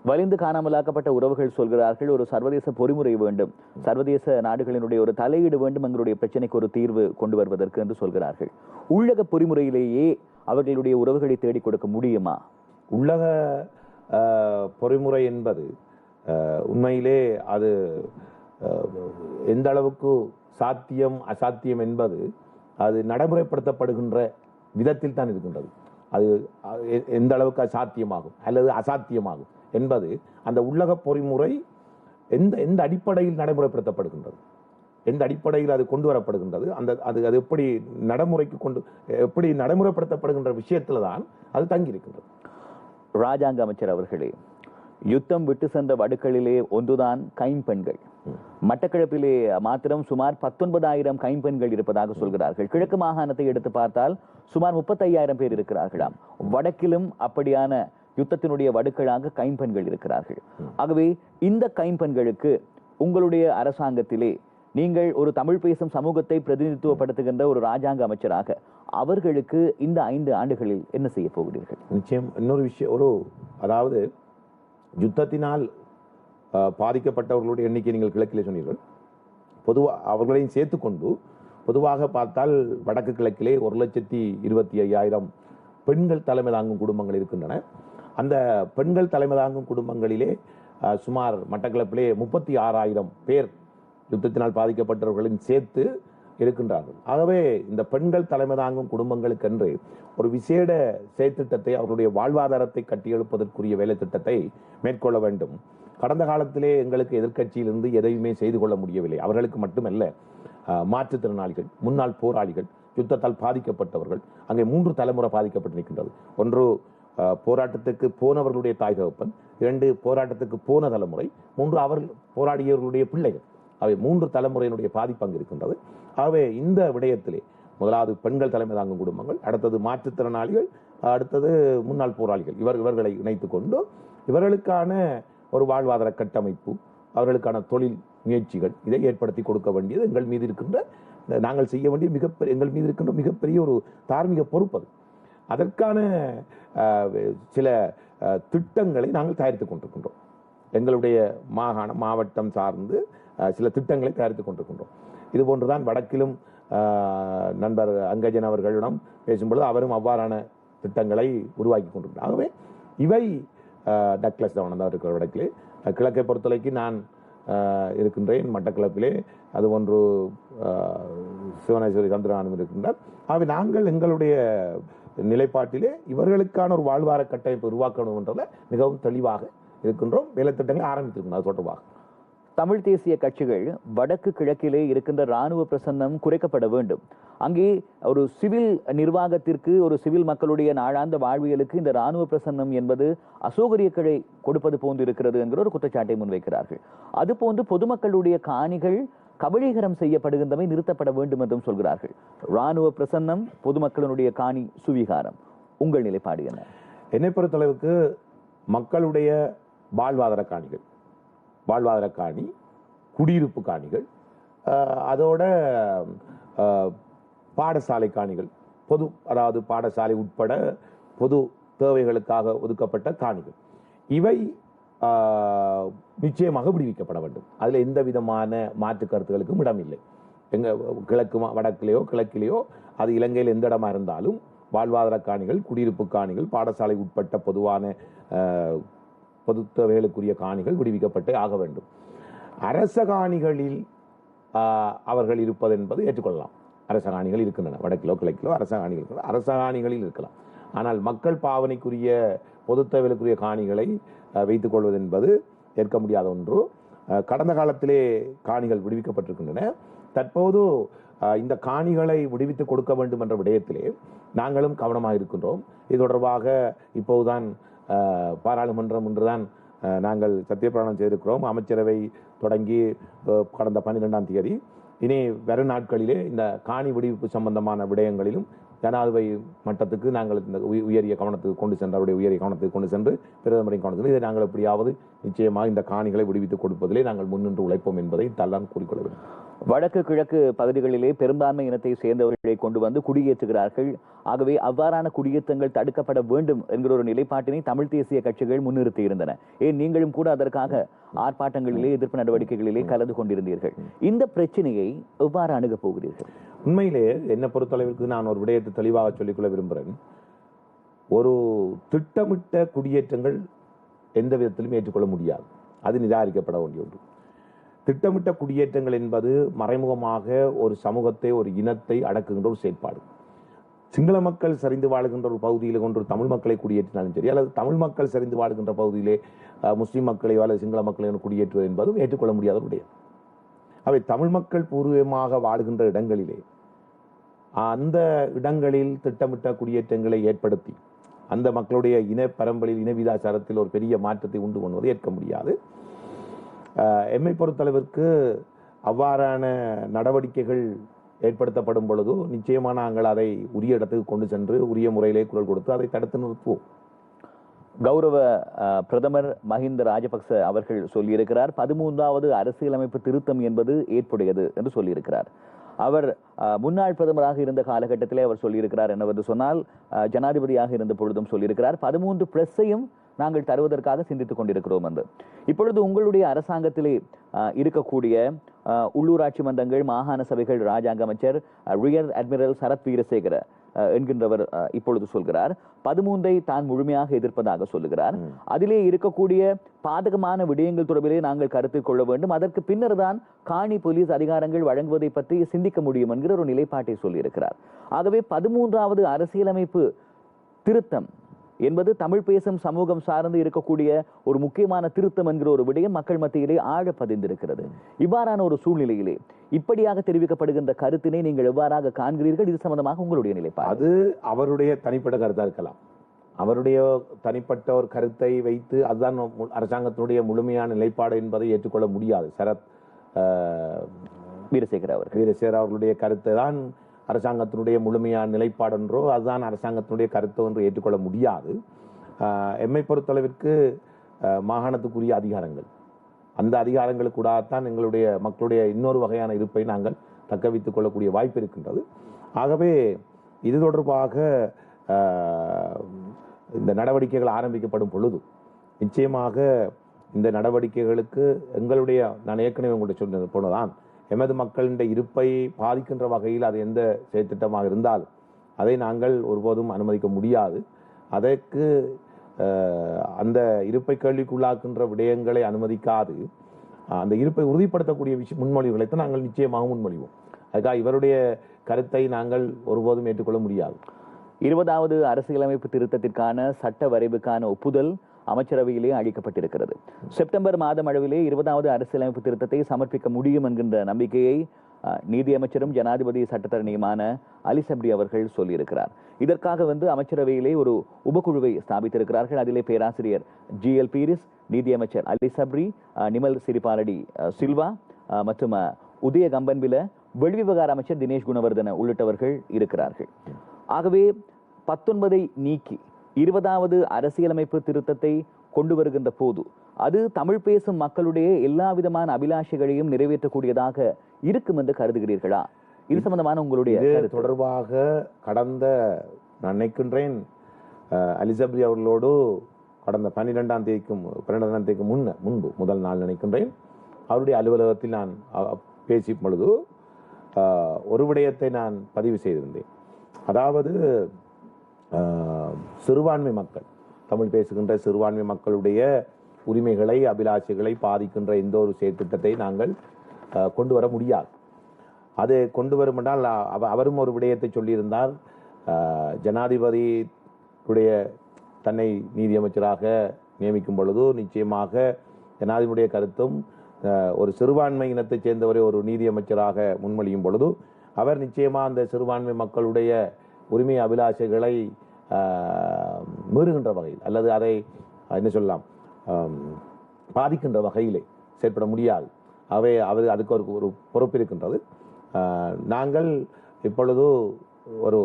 வலிந்து காணாமலாக்கப்பட்ட உறவுகள் சொல்கிறார்கள், ஒரு சர்வதேச பொறிமுறை வேண்டும், சர்வதேச நாடுகளினுடைய ஒரு தலையீடு வேண்டும் எங்களுடைய பிரச்சனைக்கு ஒரு தீர்வு கொண்டு வருவதற்கு என்று சொல்கிறார்கள். உள்ளக பொறிமுறையிலேயே அவர்களுடைய உறவுகளை தேடிக் கொடுக்க முடியுமா? உள்ளக பொறிமுறை என்பது உண்மையிலே அது எந்த அளவுக்கு சாத்தியம் அசாத்தியம் என்பது அது நடைமுறைப்படுத்தப்படுகின்ற விதத்தில் தான் இருக்கின்றது. அது எந்த அளவுக்கு சாத்தியமாகும் அல்லது அசாத்தியமாகும் என்பது அந்த உள்ளக பொறிமுறை எந்த அடிப்படையில் நடைமுறைப்படுத்தப்படுகின்றது, எந்த அடிப்படையில் அது கொண்டு வரப்படுகின்றது, அது எப்படி நடைமுறைப்படுத்தப்படுகின்ற விஷயத்துல தான் அது தங்கி இருக்கின்றது. ராஜாங்க அமைச்சர் அவர்களே, யுத்தம் விட்டு சென்ற வடுக்களிலே ஒன்றுதான் கைம்பெண்கள். மட்டக்களப்பிலே மாத்திரம் சுமார் 19,000 கைம்பெண்கள் இருப்பதாக சொல்கிறார்கள். கிழக்கு மாகாணத்தை எடுத்து பார்த்தால் சுமார் 35,000 பேர் இருக்கிறார்களாம். வடக்கிலும் அப்படியான யுத்தத்தினுடைய வடுக்களாக கைம்பெண்கள் இருக்கிறார்கள். ஆகவே இந்த கைம்பெண்களுக்கு உங்களுடைய அரசாங்கத்திலே நீங்கள் ஒரு தமிழ் பேசும் சமூகத்தை பிரதிநிதித்துவப்படுத்துகின்ற ஒரு ராஜாங்க அமைச்சராக அவர்களுக்கு இந்த 5 ஆண்டுகளில் என்ன செய்ய போகிறீர்கள்? நிச்சயம் இன்னொரு விஷயம், அதாவது யுத்தத்தினால் பாதிக்கப்பட்டவர்களுடைய எண்ணிக்கை நீங்கள் கிழக்கிலே சொன்னீர்கள். பொதுவாக அவர்களையும் சேர்த்துக்கொண்டு பொதுவாக பார்த்தால் வடக்கு கிழக்கிலே 1,25,000 பெண்கள் தலைமை தாங்கும் குடும்பங்கள் இருக்கின்றன. அந்த பெண்கள் தலைமை தாங்கும் குடும்பங்களிலே சுமார் மட்டக்களப்பிலே 36,000 பேர் யுத்தத்தினால் பாதிக்கப்பட்டவர்களின் சேர்த்து இருக்கின்றார்கள். ஆகவே இந்த பெண்கள் தலைமை தாங்கும் குடும்பங்களுக்கென்று ஒரு விசேட செயற்திட்டத்தை, அவர்களுடைய வாழ்வாதாரத்தை கட்டியெழுப்பதற்குரிய வேலை திட்டத்தை மேற்கொள்ள வேண்டும். கடந்த காலத்திலே எங்களுக்கு எதிர்க்கட்சியிலிருந்து எதையுமே செய்து கொள்ள முடியவில்லை. அவர்களுக்கு மட்டுமல்ல, மாற்றுத்திறனாளிகள், முன்னாள் போராளிகள், யுத்தத்தால் பாதிக்கப்பட்டவர்கள், அங்கே 3 தலைமுறை பாதிக்கப்பட்டு நிற்கின்றது. ஒன்று போராட்டத்துக்கு போனவர்களுடைய தாய் தகப்பன், 2 போராட்டத்துக்கு போன தலைமுறை, 3 அவர்கள் போராடியவர்களுடைய பிள்ளைகள். அவை 3 தலைமுறையினுடைய பாதிப்பு அங்கு இருக்கின்றது. ஆகவே இந்த விடயத்திலே முதலாவது பெண்கள் தலைமை தாங்கும் குடும்பங்கள், அடுத்தது மாற்றுத்திறனாளிகள், அடுத்தது முன்னாள் போராளிகள், இவர்களை இணைத்துக் கொண்டு இவர்களுக்கான ஒரு வாழ்வாதார கட்டமைப்பு, அவர்களுக்கான தொழில் முயற்சிகள் இதை ஏற்படுத்தி கொடுக்க வேண்டியது எங்கள் மீது இருக்கின்ற, நாங்கள் செய்ய வேண்டிய எங்கள் மீது இருக்கின்ற மிகப்பெரிய ஒரு தார்மீக பொறுப்பு. அதற்கான சில திட்டங்களை நாங்கள் தயாரித்துக் கொண்டிருக்கின்றோம். எங்களுடைய மாவட்டம் சார்ந்து சில திட்டங்களை தயாரித்துக் கொண்டிருக்கின்றோம். இது போன்றுதான் வடக்கிலும் நண்பர் அங்கஜன் அவர்களிடம் பேசும்பொழுது அவரும் அவ்வாறான திட்டங்களை உருவாக்கி கொண்டிருக்கிறார். ஆகவே இவை டக்ளஸ் தவணம் தான் இருக்கிற வடக்கிலே. கிழக்கை பொறுத்தவரைக்கு நான் இருக்கின்றேன் மட்டக்களப்பிலே, அது ஒன்று சிவனேஸ்வரி சந்திரகானம் இருக்கின்றார். ஆகவே நாங்கள் எங்களுடைய நிலைப்பாட்டிலே இவர்களுக்கான ஒரு வாழ்வார கட்டமைப்பு உருவாக்கணும் என்றதில் மிகவும் தெளிவாக இருக்கின்றோம். வேலை திட்டங்கள் ஆரம்பித்திருக்கணும். அது தொடர்பாக தமிழ் தேசிய கட்சிகள் வடக்கு கிழக்கிலே இருக்கின்ற இராணுவ பிரசன்னம் குறைக்கப்பட வேண்டும், அங்கே ஒரு சிவில் நிர்வாகத்திற்கு, ஒரு சிவில் மக்களுடைய நாளாந்த வாழ்வியலுக்கு இந்த இராணுவ பிரசன்னம் என்பது அசௌகரியங்களை கொடுப்பது போன்று இருக்கிறது என்கிற ஒரு குற்றச்சாட்டை முன்வைக்கிறார்கள். அதுபோன்று பொதுமக்களுடைய காணிகள் கபலீகரம் செய்யப்படுகின்றமை நிறுத்தப்பட வேண்டும் என்றும் சொல்கிறார்கள். இராணுவ பிரசன்னம், பொதுமக்களுடைய காணி சுவீகாரம், உங்கள் நிலைப்பாடு என்ன? என்னை பொறுத்தளவுக்கு மக்களுடைய வாழ்வாதார காணிகள், வாழ்வாதார காணி, குடியிருப்பு காணிகள், அதோட பாடசாலை காணிகள், பொது, அதாவது பாடசாலை உட்பட பொது தேவைகளுக்காக ஒதுக்கப்பட்ட காணிகள், இவை நிச்சயமாக விடுவிக்கப்பட வேண்டும். அதில் எந்த விதமான மாற்று கருத்துகளுக்கும் இடமில்லை. எங்க கிழக்கு வடக்கிலேயோ கிழக்கிலேயோ, அது இலங்கையில் எந்த இடமா இருந்தாலும் வாழ்வாதார காணிகள், குடியிருப்பு காணிகள், பாடசாலை உட்பட்ட பொதுவான பொது தேவைகளுக்குரிய காணிகள் விடுவிக்கப்பட்டே ஆக வேண்டும். அரச காணிகளில் அவர்கள் இருப்பது என்பது ஏற்றுக்கொள்ளலாம். அரச காணிகள் இருக்கின்றன, வடக்கிலோ கிழக்கிலோ அரச காணிகள், அரச காணிகளில் இருக்கலாம். ஆனால் மக்கள் பாவனைக்குரிய பொது தேவைகளுக்குரிய காணிகளை வைத்துக் கொள்வது என்பது ஏற்க முடியாத ஒன்று. கடந்த காலத்திலே காணிகள் விடுவிக்கப்பட்டிருக்கின்றன. தற்போது இந்த காணிகளை விடுவித்து கொடுக்க வேண்டும் என்ற விடயத்திலே நாங்களும் கவனமாக இருக்கின்றோம். இது தொடர்பாக இப்போதுதான் பாராளுமன்றம் ஒன்றுதான் நாங்கள் சத்தியப்பிரமாணம் செய்திருக்கிறோம். அமைச்சரவை தொடங்கி கடந்த 12ஆம் தேதி. இனி வரும் நாட்களிலே இந்த காணி விடுவிப்பு சம்பந்தமான விடயங்களிலும் ஜனாதிபதி மட்டத்துக்கு நாங்கள் இந்த உயரிய கவனத்துக்கு கொண்டு சென்று, அவருடைய உயரிய கவனத்துக்கு கொண்டு சென்று, பிரதமரின் கவனத்தில் இதை நாங்கள் எப்படியாவது நிச்சயமாக இந்த காணிகளை விடுவித்துக் கொடுப்பதிலே நாங்கள் முன்னின்று உழைப்போம் என்பதை தல்லாம் கூறிக்கொள்ள வேண்டும். வடக்கு கிழக்கு பகுதிகளிலே பெரும்பான்மை இனத்தை சேர்ந்தவர்களை கொண்டு வந்து குடியேற்றுகிறார்கள். ஆகவே அவ்வாறான குடியேற்றங்கள் தடுக்கப்பட வேண்டும் என்கிற ஒரு நிலைப்பாட்டினை தமிழ் தேசிய கட்சிகள் முன்னிறுத்தி இருந்தன. ஏன் நீங்களும் கூட அதற்காக ஆர்ப்பாட்டங்களிலே, எதிர்ப்பு நடவடிக்கைகளிலே கலந்து கொண்டிருந்தீர்கள். இந்த பிரச்சனையை எவ்வாறு அணுகப் போகிறீர்கள்? உண்மையிலே என்னை பொறுத்தளவிற்கு நான் ஒரு விடயத்தை தெளிவாக சொல்லிக்கொள்ள விரும்புகிறேன். ஒரு திட்டமிட்ட குடியேற்றங்கள் எந்த விதத்திலும் ஏற்றுக்கொள்ள முடியாது. அது நிராகரிக்கப்பட வேண்டிய ஒன்று. திட்டமிட்ட குடியேற்றங்கள் என்பது மறைமுகமாக ஒரு சமூகத்தை, ஒரு இனத்தை அடக்குகின்ற ஒரு செயற்பாடு. சிங்கள மக்கள் சரிந்து வாழ்கின்ற ஒரு பகுதியில் கொண்டு தமிழ் மக்களை குடியேற்றினாலும் சரி, அல்லது தமிழ் மக்கள் சரிந்து வாழ்கின்ற பகுதியிலே முஸ்லிம் மக்களையோ அல்லது சிங்கள மக்களையோ குடியேற்றுவது என்பதும் ஏற்றுக்கொள்ள முடியாத விடயம். அவை தமிழ் மக்கள் பூர்வமாக வாழ்கின்ற இடங்களிலே அந்த இடங்களில் திட்டமிட்ட குடியேற்றங்களை ஏற்படுத்தி அந்த மக்களுடைய இன பரம்பரையில், இன விதாச்சாரத்தில் ஒரு பெரிய மாற்றத்தை உண்டு பண்ணுவது ஏற்க முடியாது. எம்மை பொறுத்தளவிற்கு அவ்வாறான நடவடிக்கைகள் ஏற்படுத்தப்படும் பொழுது நிச்சயமாக நாங்கள் அதை உரிய இடத்துக்கு கொண்டு சென்று உரிய முறையிலே குரல் கொடுத்து அதை தடுத்து நிறுத்துவோம். கௌரவ பிரதமர் மஹிந்த ராஜபக்ச அவர்கள் சொல்லியிருக்கிறார், 13வது அரசியலமைப்பு திருத்தம் என்பது ஏற்புடையது என்று சொல்லியிருக்கிறார். அவர் முன்னாள் பிரதமராக இருந்த காலகட்டத்திலே அவர் சொல்லியிருக்கிறார் என்னவென்று சொன்னால், ஜனாதிபதியாக இருந்த பொழுதும் சொல்லியிருக்கிறார், 13+ஐயும் நாங்கள் தருவதற்காக சிந்தித்துக் கொண்டிருக்கிறோம் என்று. இப்பொழுது உங்களுடைய அரசாங்கத்திலே இருக்கக்கூடிய உள்ளூராட்சி மன்றங்கள், மாகாண சபைகள் ராஜாங்க அமைச்சர் ரியர் அட்மிரல் சரத் வீரசேகர என்கின்றவர் இப்பொழுது சொல்கிறார், 13ஐ தான் முழுமையாக எதிர்ப்பதாக சொல்லுகிறார். அதிலே இருக்கக்கூடிய பாதகமான விடயங்கள் தொடர்பிலே நாங்கள் கருத்தில் கொள்ள வேண்டும், அதற்கு பின்னர் தான் காணி போலீஸ் அதிகாரங்கள் வழங்குவதை பற்றி சிந்திக்க முடியும் என்கிற ஒரு நிலைப்பாட்டை சொல்லியிருக்கிறார். ஆகவே 13வது அரசியலமைப்பு திருத்தம் என்பது தமிழ் பேசும் சமூகம் சார்ந்து இருக்கக்கூடிய ஒரு முக்கியமான திருத்தம் என்கிற ஒரு விடயம் மக்கள் மத்தியிலே ஆழ பதிந்திருக்கிறது. இவ்வாறான ஒரு சூழ்நிலையிலே இப்படியாக தெரிவிக்கப்படுகின்ற கருத்தினை நீங்கள் எவ்வாறாக காண்கிறீர்கள்? இது சம்பந்தமாக உங்களுடைய நிலைப்பாடு? அது அவருடைய தனிப்பட்ட கருத்தா இருக்கலாம். அவருடைய தனிப்பட்ட ஒரு கருத்தை வைத்து அதுதான் அரசாங்கத்தினுடைய முழுமையான நிலைப்பாடு என்பதை ஏற்றுக்கொள்ள முடியாது. சரத் வீரசேகர அவர்களுடைய கருத்தை தான் அரசாங்கத்தினுடைய முழுமையான நிலைப்பாடு என்றோ அதுதான் அரசாங்கத்தினுடைய கருத்து என்று ஏற்றுக்கொள்ள முடியாது. எம்மை பொறுத்தளவிற்கு மாகாணத்துக்குரிய அதிகாரங்கள், அந்த அதிகாரங்களுக்கூடாகத்தான் எங்களுடைய மக்களுடைய இன்னொரு வகையான இருப்பை நாங்கள் தக்க வைத்துக் கொள்ளக்கூடிய வாய்ப்பு இருக்கின்றது. ஆகவே இது தொடர்பாக இந்த நடவடிக்கைகள் ஆரம்பிக்கப்படும் பொழுது நிச்சயமாக இந்த நடவடிக்கைகளுக்கு எங்களுடைய, நான் ஏற்கனவே உங்கள்கிட்ட சொன்னது போனதான், எமது மக்களின் இருப்பை பாதிக்கின்ற வகையில் அது எந்த செயற்திட்டமாக இருந்தாலும் அதை நாங்கள் ஒருபோதும் அனுமதிக்க முடியாது. அதற்கு அந்த இருப்பை கேள்விக்குள்ளாக்குகின்ற விடயங்களை அனுமதிக்காது அந்த இருப்பை உறுதிப்படுத்தக்கூடிய முன்மொழிவுகளைத்தான் நாங்கள் நிச்சயமாக முன்மொழிவோம். அதுக்காக இவருடைய கருத்தை நாங்கள் ஒருபோதும் ஏற்றுக்கொள்ள முடியாது. 20வது அரசியலமைப்பு திருத்தத்திற்கான சட்ட வரைவுக்கான ஒப்புதல் அமைச்சரவையிலே அளிக்கப்பட்டிருக்கிறது. செப்டம்பர் மாதம் அளவிலே 20வது அரசியலமைப்பு திருத்தத்தை சமர்ப்பிக்க முடியும் என்கின்ற நம்பிக்கையை நீதியமைச்சரும் ஜனாதிபதி சட்டத்தரணியுமான அலி சப்ரி அவர்கள் சொல்லியிருக்கிறார். இதற்காக அமைச்சரவையிலே ஒரு உபக்குழுவை ஸ்தாபித்திருக்கிறார்கள். அதிலே பேராசிரியர் GL பீரிஸ், நீதியமைச்சர் அலி சப்ரி, நிமல் சிறிபாலடி சில்வா மற்றும் உதய கம்பன்பில, வெளிவிவகார அமைச்சர் தினேஷ் குணவர்தன உள்ளிட்டவர்கள் இருக்கிறார்கள். ஆகவே 19ஐ நீக்கி 20வது அரசியலமைப்பு திருத்தத்தை கொண்டு வருகின்ற போது அது தமிழ் பேசும் மக்களுடைய எல்லா விதமான அபிலாஷைகளையும் நிறைவேற்றக்கூடியதாக இருக்கும் என்று கருதுகிறீர்களா? இது சம்பந்தமான உங்களுடைய தொடர்பாக கடந்த நான் நினைக்கின்றேன் அலிசப்ரி அவர்களோடு கடந்த 12ஆம் தேதிக்கு முன்பு முதல் நாள் நினைக்கின்றேன் அவருடைய அலுவலகத்தில் நான் பேசிய பொழுது ஒரு விடயத்தை நான் பதிவு செய்திருந்தேன். அதாவது சிறுபான்மை மக்கள், தமிழ் பேசுகின்ற சிறுபான்மை மக்களுடைய உரிமைகளை அபிலாஷைகளை பாதிக்கின்ற எந்த ஒரு செயற்திட்டத்தை நாங்கள் கொண்டு வர முடியாது. அது கொண்டு வரும் என்றால் அவரும் ஒரு விடயத்தை சொல்லியிருந்தார். ஜனாதிபதியுடைய தன்னை நீதியமைச்சராக நியமிக்கும் பொழுது நிச்சயமாக ஜனாதிபதியுடைய கருத்தும் ஒரு சிறுபான்மை இனத்தைச் சேர்ந்தவரை ஒரு நீதியமைச்சராக முன்மொழியும் பொழுது அவர் நிச்சயமாக அந்த சிறுபான்மை மக்களுடைய உரிமை அபிலாஷைகளை மீறுகின்ற வகையில் அல்லது அதை என்ன சொல்லலாம் பாதிக்கின்ற வகையிலே செயற்பட முடியாது. அதுக்கு ஒரு பொறுப்பு இருக்கின்றது. நாங்கள் இப்பொழுது ஒரு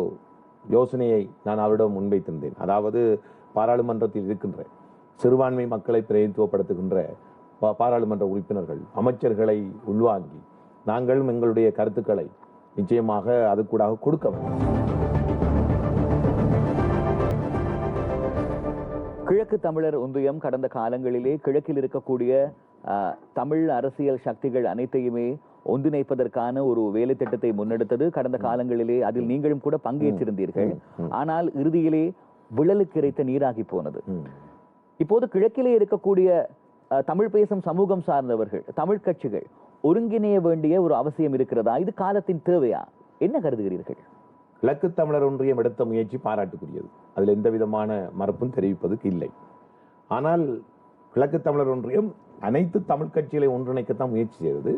யோசனையை நான் அவரிடம் முன்வைத்திருந்தேன். அதாவது பாராளுமன்றத்தில் இருக்கின்ற சிறுபான்மை மக்களை பிரதிநிதித்துவப்படுத்துகின்ற பாராளுமன்ற உறுப்பினர்கள் அமைச்சர்களை உள்வாங்கி நாங்கள் எங்களுடைய கருத்துக்களை நிச்சயமாக அது கூட கொடுக்க வேண்டும். கிழக்கு தமிழர் ஒன்றியம் கடந்த காலங்களிலே கிழக்கில் இருக்கக்கூடிய தமிழ் அரசியல் சக்திகள் அனைத்தையுமே ஒன்றிணைப்பதற்கான ஒரு வேலை திட்டத்தை முன்னெடுத்தது. கடந்த காலங்களிலே அதில் நீங்களும் கூட பங்கேற்றிருந்தீர்கள். ஆனால் இறுதியிலே விழலுக்கு இறைத்த நீராகி போனது. இப்போது கிழக்கிலே இருக்கக்கூடிய தமிழ் பேசும் சமூகம் சார்ந்தவர்கள், தமிழ் கட்சிகள் ஒருங்கிணைய வேண்டிய ஒரு அவசியம் இருக்கிறதா? இது காலத்தின் தேவையா? என்ன கருதுகிறீர்கள்? கிழக்கு தமிழர் ஒன்றியம் எடுத்த முயற்சி பாராட்டுக்குரியது. அதில் எந்த விதமான மறுப்பும் தெரிவிப்பதற்கு இல்லை. ஆனால் கிழக்கு தமிழர் ஒன்றியம் அனைத்து தமிழ் கட்சிகளை ஒன்றிணைக்கத்தான் முயற்சி செய்தது.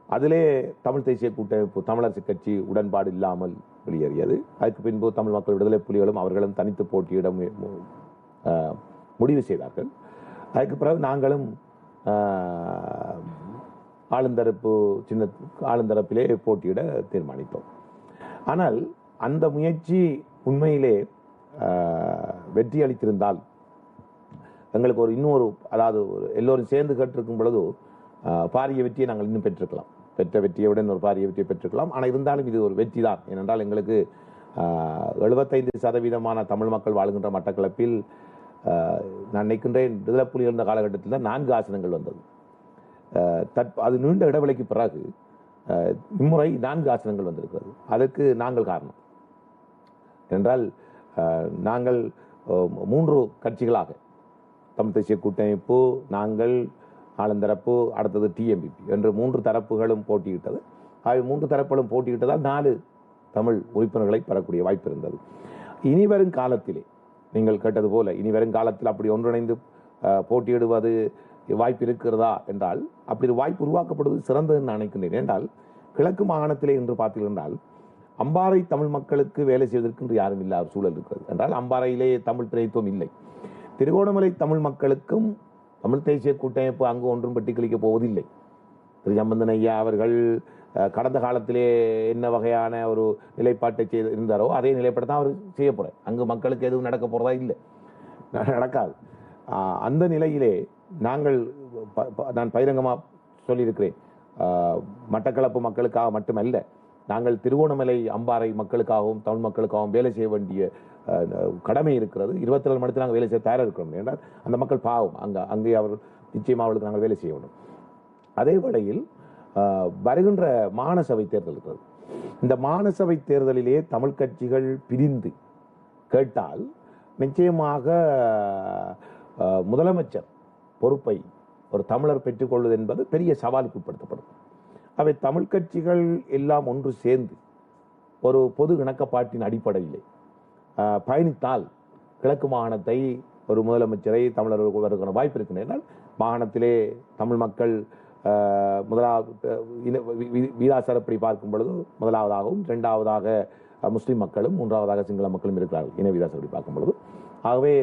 அதிலே தமிழ் தேசிய கூட்டமைப்பு, தமிழரசு கட்சி உடன்பாடு இல்லாமல் வெளியேறியது. அதுக்கு பின்பு தமிழ் மக்கள் விடுதலை புலிகளும் அவர்களும் தனித்து போட்டியிட முடிவு செய்தார்கள். அதுக்கு பிறகு நாங்களும் ஆளுந்தரப்பிலே போட்டியிட தீர்மானித்தோம். ஆனால் அந்த முயற்சி உண்மையிலே வெற்றி அளித்திருந்தால் எங்களுக்கு இன்னொரு அதாவது எல்லோரும் சேர்ந்து கேட்டிருக்கும் பொழுது பாரிய வெற்றியை நாங்கள் இன்னும் பெற்றிருக்கலாம். பெற்ற வெற்றியுடன் ஒரு பாரிய வெற்றியை பெற்றிருக்கலாம். ஆனால் இருந்தாலும் இது ஒரு வெற்றி தான். ஏனென்றால் எங்களுக்கு 75% தமிழ் மக்கள் வாழ்கின்ற மட்டக்களப்பில் நான் நினைக்கின்றேன் விடுதலை புலி இருந்த காலகட்டத்தில் தான் 4 ஆசனங்கள் வந்தது. அது நீண்ட இடைவெளிக்கு பிறகு இம்முறை 4 ஆசனங்கள் வந்திருக்கிறது. அதற்கு நாங்கள் காரணம் என்றால் நாங்கள் 3 கட்சிகளாக தமிழ் தேசிய கூட்டமைப்பு, நாங்கள், ஆளுந்தரப்பு, அடுத்தது TMPP என்று 3 தரப்புகளும் போட்டியிட்டது. 3 தரப்புகளும் போட்டியிட்டதால் 4 தமிழ் உறுப்பினர்களை பெறக்கூடிய வாய்ப்பு இருந்தது. இனிவரும் காலத்திலே நீங்கள் கேட்டது போல இனிவரும் காலத்தில் அப்படி ஒன்றிணைந்து போட்டியிடுவது வாய்ப்பு இருக்கிறதா என்றால் அப்படி ஒரு வாய்ப்பு உருவாக்கப்படுவது சிறந்தது நான் நினைக்கின்றேன். என்றால் கிழக்கு மாகாணத்திலே என்று பார்த்தீர்கள் அம்பாறை தமிழ் மக்களுக்கு வேலை செய்வதற்கு என்று யாரும் இல்லாத சூழல் இருக்கிறது. என்றால் அம்பாறையிலே தமிழ் பிரதித்துவம் இல்லை. திருகோணமலை தமிழ் மக்களுக்கும் தமிழ் தேசிய கூட்டமைப்பு அங்கு ஒன்றும் பெட்டி கழிக்கப் போவதில்லை. திரு சம்பந்தன் ஐயா அவர்கள் கடந்த காலத்திலே என்ன வகையான ஒரு நிலைப்பாட்டை இருந்தாரோ அதே நிலைப்பாட்டை தான் அவர் செய்ய போறார். அங்கு மக்களுக்கு எதுவும் நடக்க போறதா இல்லை, நடக்காது. அந்த நிலையிலே நான் பகிரங்கமாக சொல்லியிருக்கிறேன், மட்டக்களப்பு மக்களுக்காக மட்டுமல்ல, நாங்கள் திருகோணமலை அம்பாறை மக்களுக்காகவும் தமிழ் மக்களுக்காகவும் வேலை செய்ய வேண்டிய கடமை இருக்கிறது. 24 மணி நேரத்தில் நாங்கள் வேலை செய்ய தயாராக இருக்கிறோம். என்றால் அந்த மக்கள் பாவம், அங்கே அவர் நிச்சயமாக அவர்களுக்கு நாங்கள் வேலை செய்ய வேண்டும். அதே வேளையில் வருகின்ற மாநசபை தேர்தல் இருக்கிறது. இந்த மாநசபை தேர்தலிலே தமிழ் கட்சிகள் பிரிந்து கேட்டால் நிச்சயமாக முதலமைச்சர் பொறுப்பை ஒரு தமிழர் பெற்றுக்கொள்வது என்பது பெரிய சவாலுக்கு உட்படுத்தப்படும். அவை தமிழ் கட்சிகள் எல்லாம் ஒன்று சேர்ந்து ஒரு பொது இணக்கப்பாட்டின் அடிப்படையிலே பயணித்தால் கிழக்கு மாகாணத்தை ஒரு முதலமைச்சரை தமிழர்கள் வருகிற வாய்ப்பு இருக்கின்றன. மாகாணத்திலே தமிழ் மக்கள் முதலாவது வீதாசாரப்படி பார்க்கும் பொழுது முதலாவதாகவும், இரண்டாவதாக முஸ்லிம் மக்களும், மூன்றாவதாக சிங்கள மக்களும் இருக்கிறார்கள் இன வீதாசாரப்படி பார்க்கும் பொழுது. ஆகவே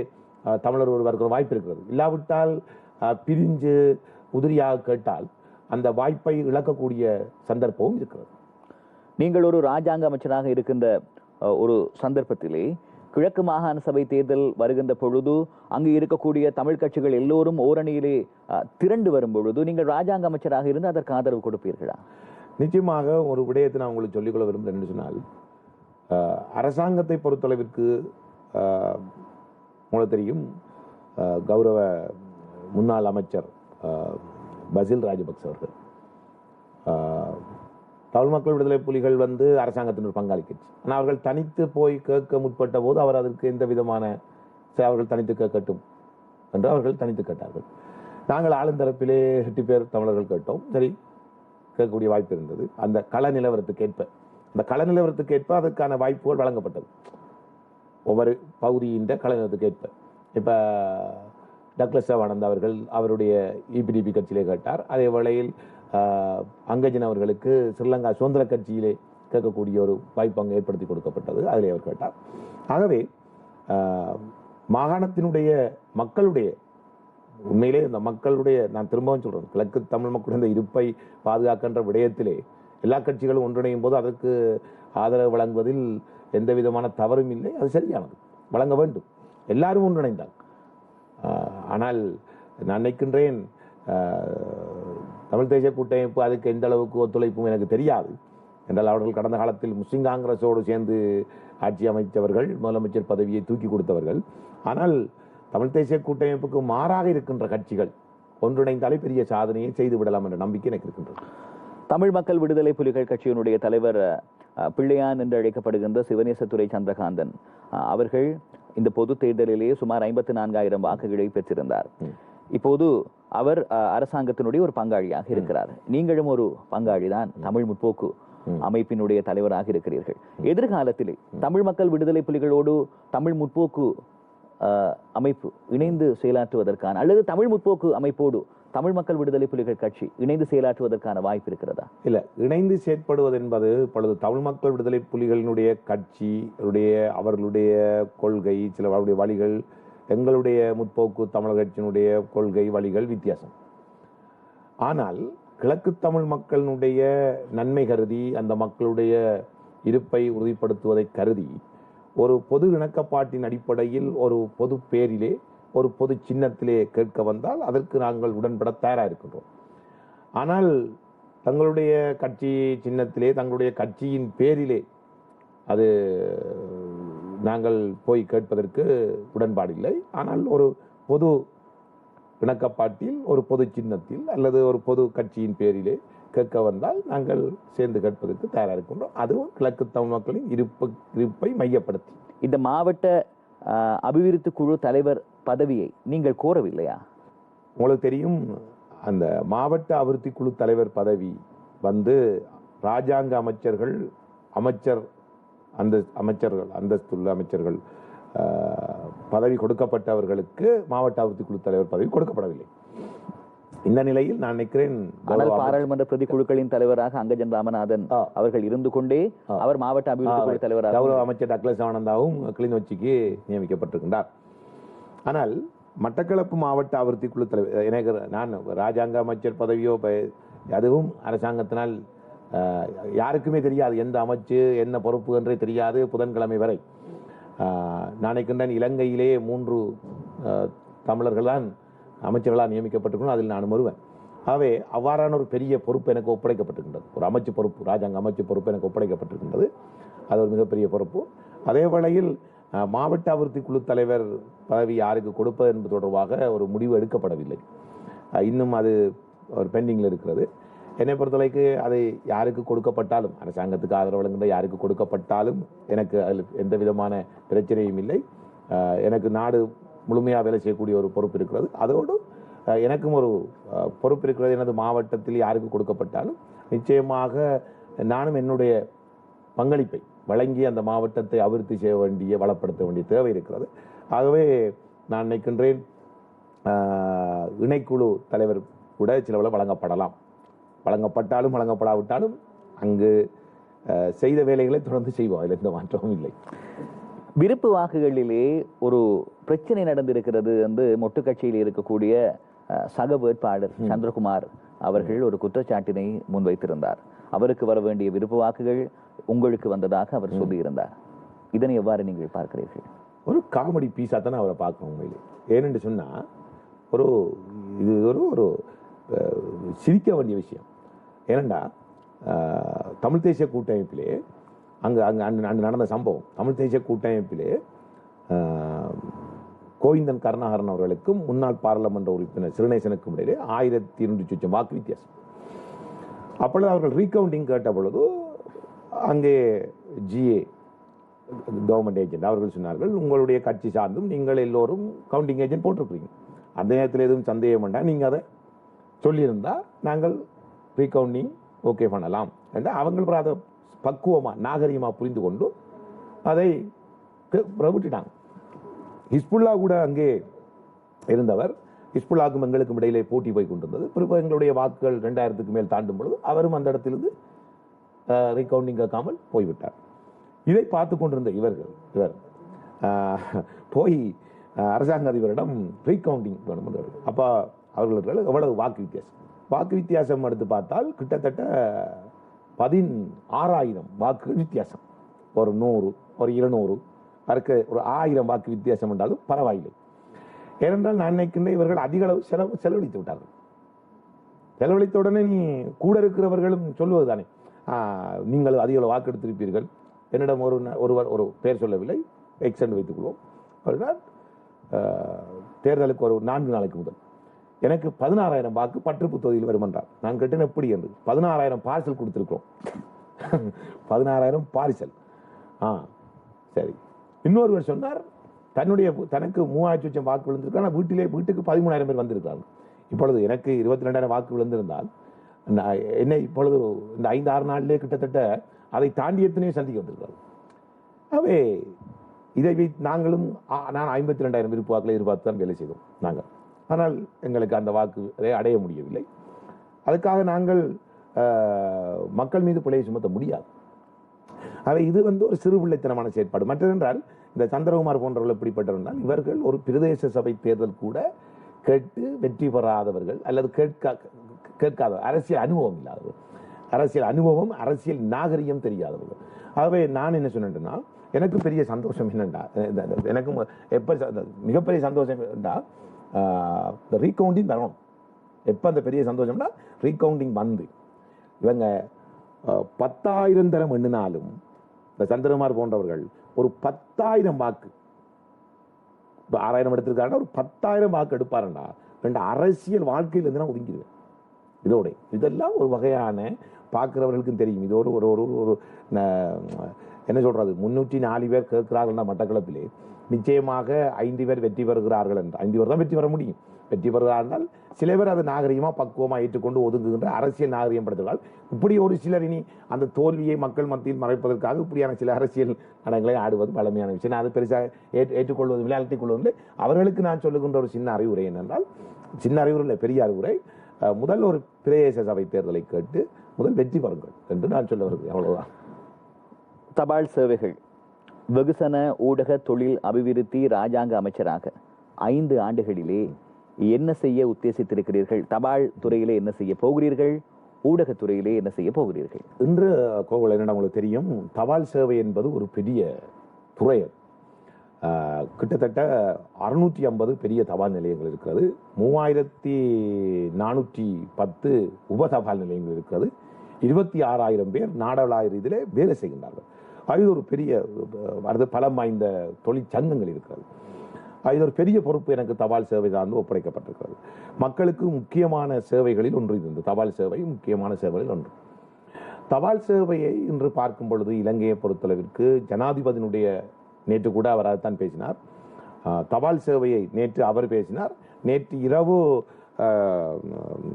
தமிழர் ஒரு வருகிற வாய்ப்பு இருக்கிறது. இல்லாவிட்டால் பிரிஞ்சு உதிரியாக கேட்டால் அந்த வாய்ப்பை இழக்கக்கூடிய சந்தர்ப்பமும் இருக்கிறது. நீங்கள் ஒரு ராஜாங்க அமைச்சராக இருக்கின்ற ஒரு சந்தர்ப்பத்திலே கிழக்கு மாகாண சபை தேர்தல் வருகின்ற பொழுது அங்கு இருக்கக்கூடிய தமிழ் கட்சிகள் எல்லோரும் ஓரணியிலே திரண்டு வரும் பொழுது நீங்கள் ராஜாங்க அமைச்சராக இருந்து அதற்கு ஆதரவு கொடுப்பீர்களா? நிச்சயமாக ஒரு விடயத்தை நான் உங்களுக்கு சொல்லிக்கொள்ள விரும்புகிறேன் என்று சொன்னால், அரசாங்கத்தை பொறுத்தளவிற்கு உங்களுக்கு தெரியும், கௌரவ முன்னாள் அமைச்சர் பசில் ராஜபக்ச அவர்கள் தமிழ் மக்கள் விடுதலை புலிகள் அரசாங்கத்தின் ஒரு பங்காளி கட்சி. ஆனால் அவர்கள் தனித்து போய் கேட்க முற்பட்ட போது அவர் அதற்கு எந்த விதமான அவர்கள் தனித்து கேட்கட்டும் என்று அவர்கள் தனித்து கேட்டார்கள். நாங்கள் ஆளுந்தரப்பிலே 8 பேர் தமிழர்கள் கேட்டோம். சரி, கேட்கக்கூடிய வாய்ப்பு இருந்தது. அந்த கள நிலவரத்துக்கு ஏற்ப அதற்கான வாய்ப்புகள் வழங்கப்பட்டது. ஒவ்வொரு பகுதியின் கள நிலவரத்துக்கு ஏற்ப இப்ப டக்ளஸ் சிவானந்த் அவர்கள் அவருடைய இபிடிபி கட்சியிலே கேட்டார். அதே வேளையில் அங்கஜன் அவர்களுக்கு ஸ்ரீலங்கா சுதந்திர கட்சியிலே கேட்கக்கூடிய ஒரு வாய்ப்பு அங்கு ஏற்படுத்தி கொடுக்கப்பட்டது. அதிலே அவர் கேட்டார். ஆகவே மாகாணத்தினுடைய மக்களுடைய உண்மையிலே இந்த மக்களுடைய, நான் திரும்பவும் சொல்றேன், கிழக்கு தமிழ் மக்களுடைய இருப்பை பாதுகாக்கின்ற விடயத்திலே எல்லா கட்சிகளும் ஒன்றிணையும் போது அதற்கு ஆதரவு வழங்குவதில் எந்த விதமான தவறும் இல்லை. அது சரியானது, வழங்க வேண்டும். எல்லாரும் ஒன்றிணைந்தால். ஆனால் நான் நினைக்கின்றேன் தமிழ் தேசிய கூட்டமைப்பு அதுக்கு எந்த அளவுக்கு ஒத்துழைப்பும் எனக்கு தெரியாது. என்றால் அவர்கள் கடந்த காலத்தில் முஸ்லிம் காங்கிரஸோடு சேர்ந்து ஆட்சி அமைச்சவர்கள், முதலமைச்சர் பதவியை தூக்கி கொடுத்தவர்கள். ஆனால் தமிழ் தேசிய கூட்டமைப்புக்கு மாறாக இருக்கின்ற கட்சிகள் ஒன்றிணைந்தாலே பெரிய சாதனையை செய்து விடலாம் என்ற நம்பிக்கை எனக்கு இருக்கின்றது. தமிழ் மக்கள் விடுதலை புலிகள் கட்சியினுடைய தலைவர் பிள்ளையான் என்று அழைக்கப்படுகின்ற சிவனேசத்துறை சந்திரகாந்தன் அவர்கள் இந்த பொது தேர்தலிலேயே சுமார் 54,000 வாக்குகளை பெற்றிருந்தார். இப்போது அவர் அரசாங்கத்தினுடைய ஒரு பங்காளியாக இருக்கிறார். நீங்களும் ஒரு பங்காளிதான், தமிழ் முற்போக்கு அமைப்பினுடைய தலைவராக இருக்கிறீர்கள். எதிர்காலத்திலே தமிழ் மக்கள் விடுதலை புலிகளோடு தமிழ் முற்போக்கு அமைப்பு இணைந்து செயலாற்றுவதற்கான, அல்லது தமிழ் முற்போக்கு அமைப்போடு தமிழ் மக்கள் விடுதலை புலிகள் கட்சி இணைந்து செயலாற்றுவதற்கான வாய்ப்பு இருக்கிறதா? இல்ல, இணைந்து செயற்படுவது என்பது இப்பொழுது தமிழ் மக்கள் விடுதலை புலிகளினுடைய கட்சி அவர்களுடைய கொள்கை, சில அவருடைய வழிகள், எங்களுடைய முற்போக்கு தமிழர் கட்சியினுடைய கொள்கை வழிகள் வித்தியாசம். ஆனால் கிழக்கு தமிழ் மக்களினுடைய நன்மை கருதி, அந்த மக்களுடைய இருப்பை உறுதிப்படுத்துவதை கருதி, ஒரு பொது இணக்கப்பாட்டின் அடிப்படையில் ஒரு பொது பேரிலே, ஒரு பொது சின்னத்திலே கேட்க வந்தால் அதற்கு நாங்கள் உடன்பட தயாராக இருக்கின்றோம். ஆனால் தங்களுடைய கட்சி சின்னத்திலே, தங்களுடைய கட்சியின் பேரிலே அது நாங்கள் போய் கேட்பதற்கு உடன்பாடில்லை. ஆனால் ஒரு பொது இணக்கப்பாட்டில், ஒரு பொது சின்னத்தில் அல்லது ஒரு பொது கட்சியின் பேரிலே கேட்க வந்தால் நாங்கள் சேர்ந்து கேட்பதற்கு தயாராக இருக்கின்றோம். அதுவும் கிழக்கு தமிழ் மக்களின் இருப்பை மையப்படுத்தி. இந்த மாவட்ட அபிவிருத்தி குழு தலைவர் பதவியை நீங்கள் கோரவில்லையா? உங்களுக்கு தெரியும், அந்த மாவட்ட அபிவிருத்தி குழு தலைவர் பதவி ராஜாங்க அமைச்சர்கள், அந்தஸ்துள்ள அமைச்சர்கள் பதவி கொடுக்கப்பட்டவர்களுக்கு மாவட்ட அபிவிருத்தி குழு தலைவர் பதவி கொடுக்கப்படவில்லை. இந்த நிலையில் நான் நினைக்கிறேன், பாராளுமன்ற பிரதி குழுக்களின் தலைவராக அங்கஜன் ராமநாதன் அவர்கள் இருந்து கொண்டே அவர் மாவட்ட அபிவிருத்தி குழு தலைவராக கௌரவ அமைச்சர் டக்ளஸ் சிவானந்தாவும் கிளிநொச்சிக்கு நியமிக்கப்பட்டிருக்கின்றார். ஆனால் மட்டக்களப்பு மாவட்ட அபிவிருத்தி குழு தலைவர், எனக்கு நான் ராஜாங்க அமைச்சர் பதவியோ அதுவும் அரசாங்கத்தினால் யாருக்குமே தெரியாது, எந்த அமைச்சு என்ன பொறுப்பு என்றே தெரியாது புதன்கிழமை வரை. நான் நினைக்கின்றேன் இலங்கையிலே 3 தமிழர்கள் தான் அமைச்சர்களாக நியமிக்கப்பட்டிருக்கணும், அதில் நான் ஒருவன். ஆகவே அவ்வாறான ஒரு பெரிய பொறுப்பு எனக்கு ஒப்படைக்கப்பட்டிருக்கின்றது. ஒரு அமைச்சு பொறுப்பு, ராஜாங்க அமைச்சு பொறுப்பு எனக்கு ஒப்படைக்கப்பட்டிருக்கின்றது. அது ஒரு மிகப்பெரிய பொறுப்பு. அதே வேளையில் மாவட்ட அபிவிருத்தி குழு தலைவர் பதவி யாருக்கு கொடுப்பது என்பது தொடர்பாக ஒரு முடிவு எடுக்கப்படவில்லை. இன்னும் அது ஒரு பெண்டிங்கில் இருக்கிறது. என்னை பொறுத்தவரைக்கு அதை யாருக்கு கொடுக்கப்பட்டாலும், அரசாங்கத்துக்கு ஆதரவு வழங்குகின்ற யாருக்கு கொடுக்கப்பட்டாலும் எனக்கு அதில் எந்த விதமான பிரச்சனையும் இல்லை. எனக்கு நாடு முழுமையாக வேலை செய்யக்கூடிய ஒரு பொறுப்பு இருக்கிறது. அதோடு எனக்கும் ஒரு பொறுப்பு இருக்கிறது. எனது மாவட்டத்தில் யாருக்கு கொடுக்கப்பட்டாலும் நிச்சயமாக நானும் என்னுடைய பங்களிப்பை வழங்கி அந்த மாவட்டத்தை அபிவிருத்தி செய்ய வேண்டிய, வளப்படுத்த வேண்டிய தேவை இருக்கிறது. ஆகவே நான் நினைக்கின்றேன் இணைக்குழு தலைவர் கூட சிலவள வழங்கப்படலாம். வழங்கப்பட்டாலும் வழங்கப்படாவிட்டாலும் அங்கு செய்த வேலைகளை தொடர்ந்து செய்வோம். அதில் எந்த மாற்றமும் இல்லை. விருப்பு வாக்குகளிலே ஒரு பிரச்சனை நடந்திருக்கிறது என்று மொட்டு கட்சியில் இருக்கக்கூடிய சக வேட்பாளர் சந்திரகுமார் அவர்கள் ஒரு குற்றச்சாட்டினை முன்வைத்திருந்தார். அவருக்கு வர வேண்டிய விருப்பு வாக்குகள் உங்களுக்கு வந்ததாக அவர் சொல்லியிருந்தார். இதனை எவ்வாறு நீங்கள் பார்க்கிறீர்கள்? ஒரு காமெடி பீஸா தானே அவரை பார்க்கணும் உண்மையிலே. ஏனென்று சொன்னா இது ஒரு சிரிக்க வேண்டிய விஷயம். ஏனென்றா தமிழ் தேசிய கூட்டமைப்பிலே அங்கு நடந்த சம்பவம், தமிழ் தேசிய கூட்டமைப்பிலே கோவிந்தன் கருணாகரன் அவர்களுக்கும் முன்னாள் பாராளுமன்ற உறுப்பினர் சிறுநேசனுக்கும் இடையே 1200 வாக்கு வித்தியாசம். அப்பொழுது அவர்கள் ரீகவுண்டிங் கேட்ட பொழுது அங்கே GA கவர்மெண்ட் ஏஜென்ட் அவர்கள் சொன்னார்கள், உங்களுடைய கட்சி சார்ந்தும் நீங்கள் எல்லோரும் கவுண்டிங் ஏஜென்ட் போட்டிருக்கிறீங்க, அந்த நேரத்தில் எதுவும் சந்தேகம் வேண்டாம், நீங்கள் அதை சொல்லியிருந்தா நாங்கள் ரீகவுண்டிங் ஓகே பண்ணலாம் என்று அவங்கள் அதை பக்குவமாக நாகரிகமாக புரிந்து கொண்டு அதை விட்டுட்டாங்க. ஹிஸ்புல்லா கூட அங்கே இருந்தவர், ஹிஸ்புல்லாவுக்கும் எங்களுக்கும் இடையிலே போட்டி போய் கொண்டிருந்தது. பிறகு எங்களுடைய வாக்குகள் 2000க்கு மேல் தாண்டும் பொழுது அவரும் அந்த இடத்திலிருந்து ரீகவுண்டிங் கேட்காமல் போய்விட்டார். இதை பார்த்து கொண்டிருந்த இவர் போய் அரசாங்க அதிபரிடம் ரீகவுண்டிங் வேணும் என்று. அப்போ அவர்களுக்கு எவ்வளவு வாக்கு வித்தியாசம் எடுத்து பார்த்தால் கிட்டத்தட்ட 16,000 வாக்குகள் வித்தியாசம். ஒரு 100, ஒரு 200, அதற்கு ஒரு 1000 வாக்கு வித்தியாசம் என்றாலும் பரவாயில்லை. ஏனென்றால் நான் நினைக்கின்றேன் இவர்கள் அதிக அளவு செலவழித்து விட்டார்கள். செலவழித்த உடனே நீ கூட இருக்கிறவர்களும் சொல்லுவது தானே, நீங்கள் அதிக அளவு வாக்கு எடுத்திருப்பீர்கள், என்னிடம் ஒரு பேர் சொல்லவில்லை, எக்ஸ்டெண்ட் வைத்துக் கொள்வோம், அவர்கள் தேர்தலுக்கு ஒரு 4 நாளைக்கு முதல் எனக்கு 16,000 வாக்கு பற்றுப்பு தொகுதியில் வரும் என்றார். நான் கேட்டேன் எப்படி என்று. 16,000 பார்சல் கொடுத்திருக்கிறோம். 16,000 பார்சல். சரி. இன்னொருவர் சொன்னார் தனக்கு 3,000 வாக்கு விழுந்திருக்காங்க, வீட்டுக்கு 13,000 பேர் வந்திருக்காங்க. இப்பொழுது எனக்கு 22,000 வாக்கு விழுந்திருந்தால் என்னை இப்பொழுது இந்த 5-6 நாளிலே கிட்டத்தட்ட அதை தாண்டி எத்தனையோ சந்திக்க வந்திருக்காங்க. அவே இதை நாங்களும் நான் 52,000 விருப்பு வாக்குகளை எதிர்பார்த்து தான் வேலை செய்தோம் நாங்கள். ஆனால் எங்களுக்கு அந்த வாக்கு அடைய முடியவில்லை. அதுக்காக நாங்கள் மக்கள் மீது பிழையை சுமத்த முடியாது. அவை இது ஒரு சிறு பிள்ளைத்தனமான செயற்பாடு. மற்றதென்றால் இந்த சந்திரகுமார் போன்றவர்கள் எப்படிப்பட்டவர்கள், இவர்கள் ஒரு பிரதேச சபை தேர்தல் கூட கேட்டு வெற்றி பெறாதவர்கள் அல்லது கேட்காத அரசியல் அனுபவம் இல்லாதவர்கள், அரசியல் நாகரிகம் தெரியாதவர்கள். ஆகவே நான் என்ன சொன்னேன்னா, எனக்கு பெரிய சந்தோஷம் என்னண்டா, எனக்கு எப்ப மிகப்பெரிய சந்தோஷம் என்னண்டா ரீகவுண்டிங் வரணும். எப்ப அந்த பெரிய சந்தோஷம்னா ரீகவுண்டிங் வந்து இவங்க 10,000 தரம் எண்ணினாலும் இந்த சந்திரகுமார் போன்றவர்கள் ஒரு 10,000 வாக்கு, 6,000 எடுத்திருக்காருன்னா ஒரு 10,000 வாக்கு எடுப்பாருண்டா அரசியல் வாழ்க்கையில் இருந்து நான் ஒதுங்கிடுவேன். இதெல்லாம் ஒரு வகையான பார்க்கிறவர்களுக்கும் தெரியும். இது ஒரு என்ன சொல்றது, 304 பேர் கேட்கிறார்கள் மட்டக்களப்பிலே, நிச்சயமாக 5 பேர் வெற்றி பெறுகிறார்கள் என்று. 5 பேர் தான் வெற்றி பெற முடியும். வெற்றி பெறுகிறார்கள் சில பேர் அதை நாகரிகமா பக்குவமா ஏற்றுக்கொண்டு ஒதுங்குகின்ற அரசியல் நாகரிகம் படுத்துகிறார். இப்படி ஒரு சிலர் இனி அந்த தோல்வியை மக்கள் மத்தியில் மறைப்பதற்காக இப்படியான சில அரசியல் நடங்களை ஆடுவது பழமையான விஷயம். நான் அது பெருசாக ஏற்றுக்கொள்வது இல்லை, அழுத்திக் கொள்வதில்லை. அவர்களுக்கு நான் சொல்லுகின்ற ஒரு சின்ன அறிவுரை என்னென்றால், சின்ன அறிவுரை இல்லை, பெரிய அறிவுரை, முதல் ஒரு பிரதேச சபை தேர்தலை கேட்டு முதல் வெற்றி பெறுங்கள் என்று நான் சொல்ல வருகிறேன். அவ்வளவுதான். தபால் சேவைகள் வெகுசன ஊடக தொழில் அபிவிருத்தி ராஜாங்க அமைச்சராக 5 ஆண்டுகளிலே என்ன செய்ய உத்தேசித்திருக்கிறீர்கள்? தபால் துறையிலே என்ன செய்ய போகிறீர்கள்? ஊடகத்துறையிலே என்ன செய்ய போகிறீர்கள்? இன்று கோகுல் என்னடா உங்களுக்கு தெரியும், தபால் சேவை என்பது ஒரு பெரிய துறை. கிட்டத்தட்ட 650 பெரிய தபால் நிலையங்கள் இருக்கிறது, 3410 உப தபால் நிலையங்கள் இருக்கிறது, 26,000 பேர் நாடளாவிய இதில் வேலை செய்கின்றார்கள். அது ஒரு பெரிய பலம் வாய்ந்த தொழிற்சங்கங்கள் இருக்கிறது. இது ஒரு பெரிய பொறுப்பு எனக்கு தபால் சேவை சார்ந்து ஒப்படைக்கப்பட்டிருக்கிறது. மக்களுக்கு முக்கியமான சேவைகளில் ஒன்று இது. இந்த தபால் சேவை முக்கியமான சேவைகளில் ஒன்று. தபால் சேவையை இன்று பார்க்கும் பொழுது இலங்கையை பொறுத்தளவிற்கு ஜனாதிபதியினுடைய நேற்று கூட அவர் அதைத்தான் பேசினார். தபால் சேவையை நேற்று அவர் பேசினார். நேற்று இரவு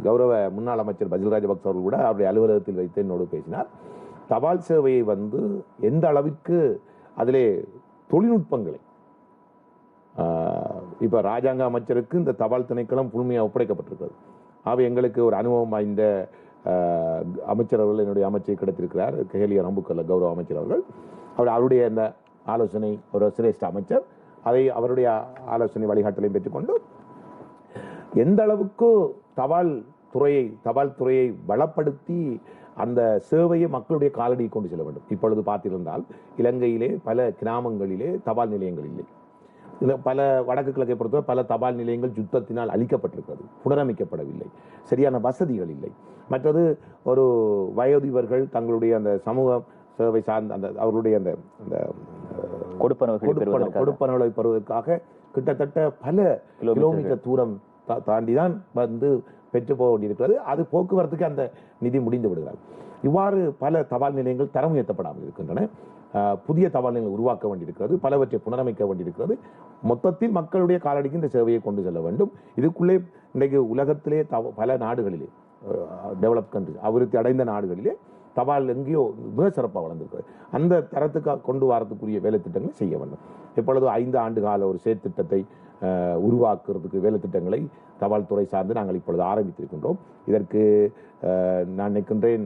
கௌரவ முன்னாள் அமைச்சர் பசில் ராஜபக்ச அவர்கள் கூட அவருடைய அலுவலகத்தில் வைத்து என்னோடு பேசினார். தபால் சேவையை எந்த அளவிற்கு அதிலே தொழில்நுட்பங்களை இப்ப ராஜாங்க அமைச்சருக்கு இந்த தபால் திணைக்களம் முழுமையாக ஒப்படைக்கப்பட்டிருக்கிறது. அவை எங்களுக்கு ஒரு அனுபவம் வாய்ந்த அமைச்சர் அவர்கள் என்னுடைய அமைச்சை கிடைத்திருக்கிறார், கேலியா நம்புக்கல்ல கௌரவ அமைச்சர் அவர்கள். அவருடைய அந்த ஆலோசனை, ஒரு சிரேஷ்ட அமைச்சர், அதை அவருடைய ஆலோசனை வழிகாட்டலையும் பெற்றுக்கொண்டு எந்த அளவுக்கு தபால் துறையை பலப்படுத்தி அந்த சேவையை மக்களுடைய காலடியை கொண்டு செல்ல வேண்டும். இப்பொழுது பார்த்திருந்தால் இலங்கையிலே பல கிராமங்களிலே தபால் நிலையங்கள் இல்லை. பல வடக்கு கிழக்கை பொறுத்தவரை பல தபால் நிலையங்கள் யுத்தத்தினால் அழிக்கப்பட்டிருக்கிறது, புனரமைக்கப்படவில்லை, சரியான வசதிகள் இல்லை. மற்றது ஒரு வயோதிபர்கள் தங்களுடைய அந்த சமூக சேவை சார்ந்த அந்த அவர்களுடைய அந்த கொடுப்பனவுகளை பெறுவதற்காக கிட்டத்தட்ட பல கிலோமீட்டர் தூரம் தாண்டிதான் பெற்று போக வேண்டியிருக்கிறது. அது போக்குவரத்துக்கு அந்த நிதி முடிந்து விடுகிறார். இவ்வாறு பல தபால் நிலையங்கள் தரம் உயர்த்தப்படாமல் இருக்கின்றன. புதிய தபால் நிலையங்கள் உருவாக்க வேண்டியிருக்கிறது, பலவற்றை புனரமைக்க வேண்டியிருக்கிறது. மொத்தத்தில் மக்களுடைய காலடிக்கு இந்த சேவையை கொண்டு செல்ல வேண்டும். இதுக்குள்ளே இன்றைக்கு உலகத்திலே பல நாடுகளிலே டெவலப் கண்ட்ரிஸ், அபிவிருத்தி அடைந்த நாடுகளிலே தபால் எங்கேயோ மிக சிறப்பாக வளர்ந்திருக்கிறது. அந்த தரத்துக்கு கொண்டு வரதுக்குரிய வேலை திட்டங்களை செய்ய வேண்டும். எப்பொழுது 5 ஆண்டு கால ஒரு செயற்திட்டத்தை உருவாக்குறதுக்கு வேலை திட்டங்களை தபால் துறை சார்ந்து நாங்கள் இப்பொழுது ஆரம்பித்திருக்கின்றோம். இதற்கு நான் நினைக்கின்றேன்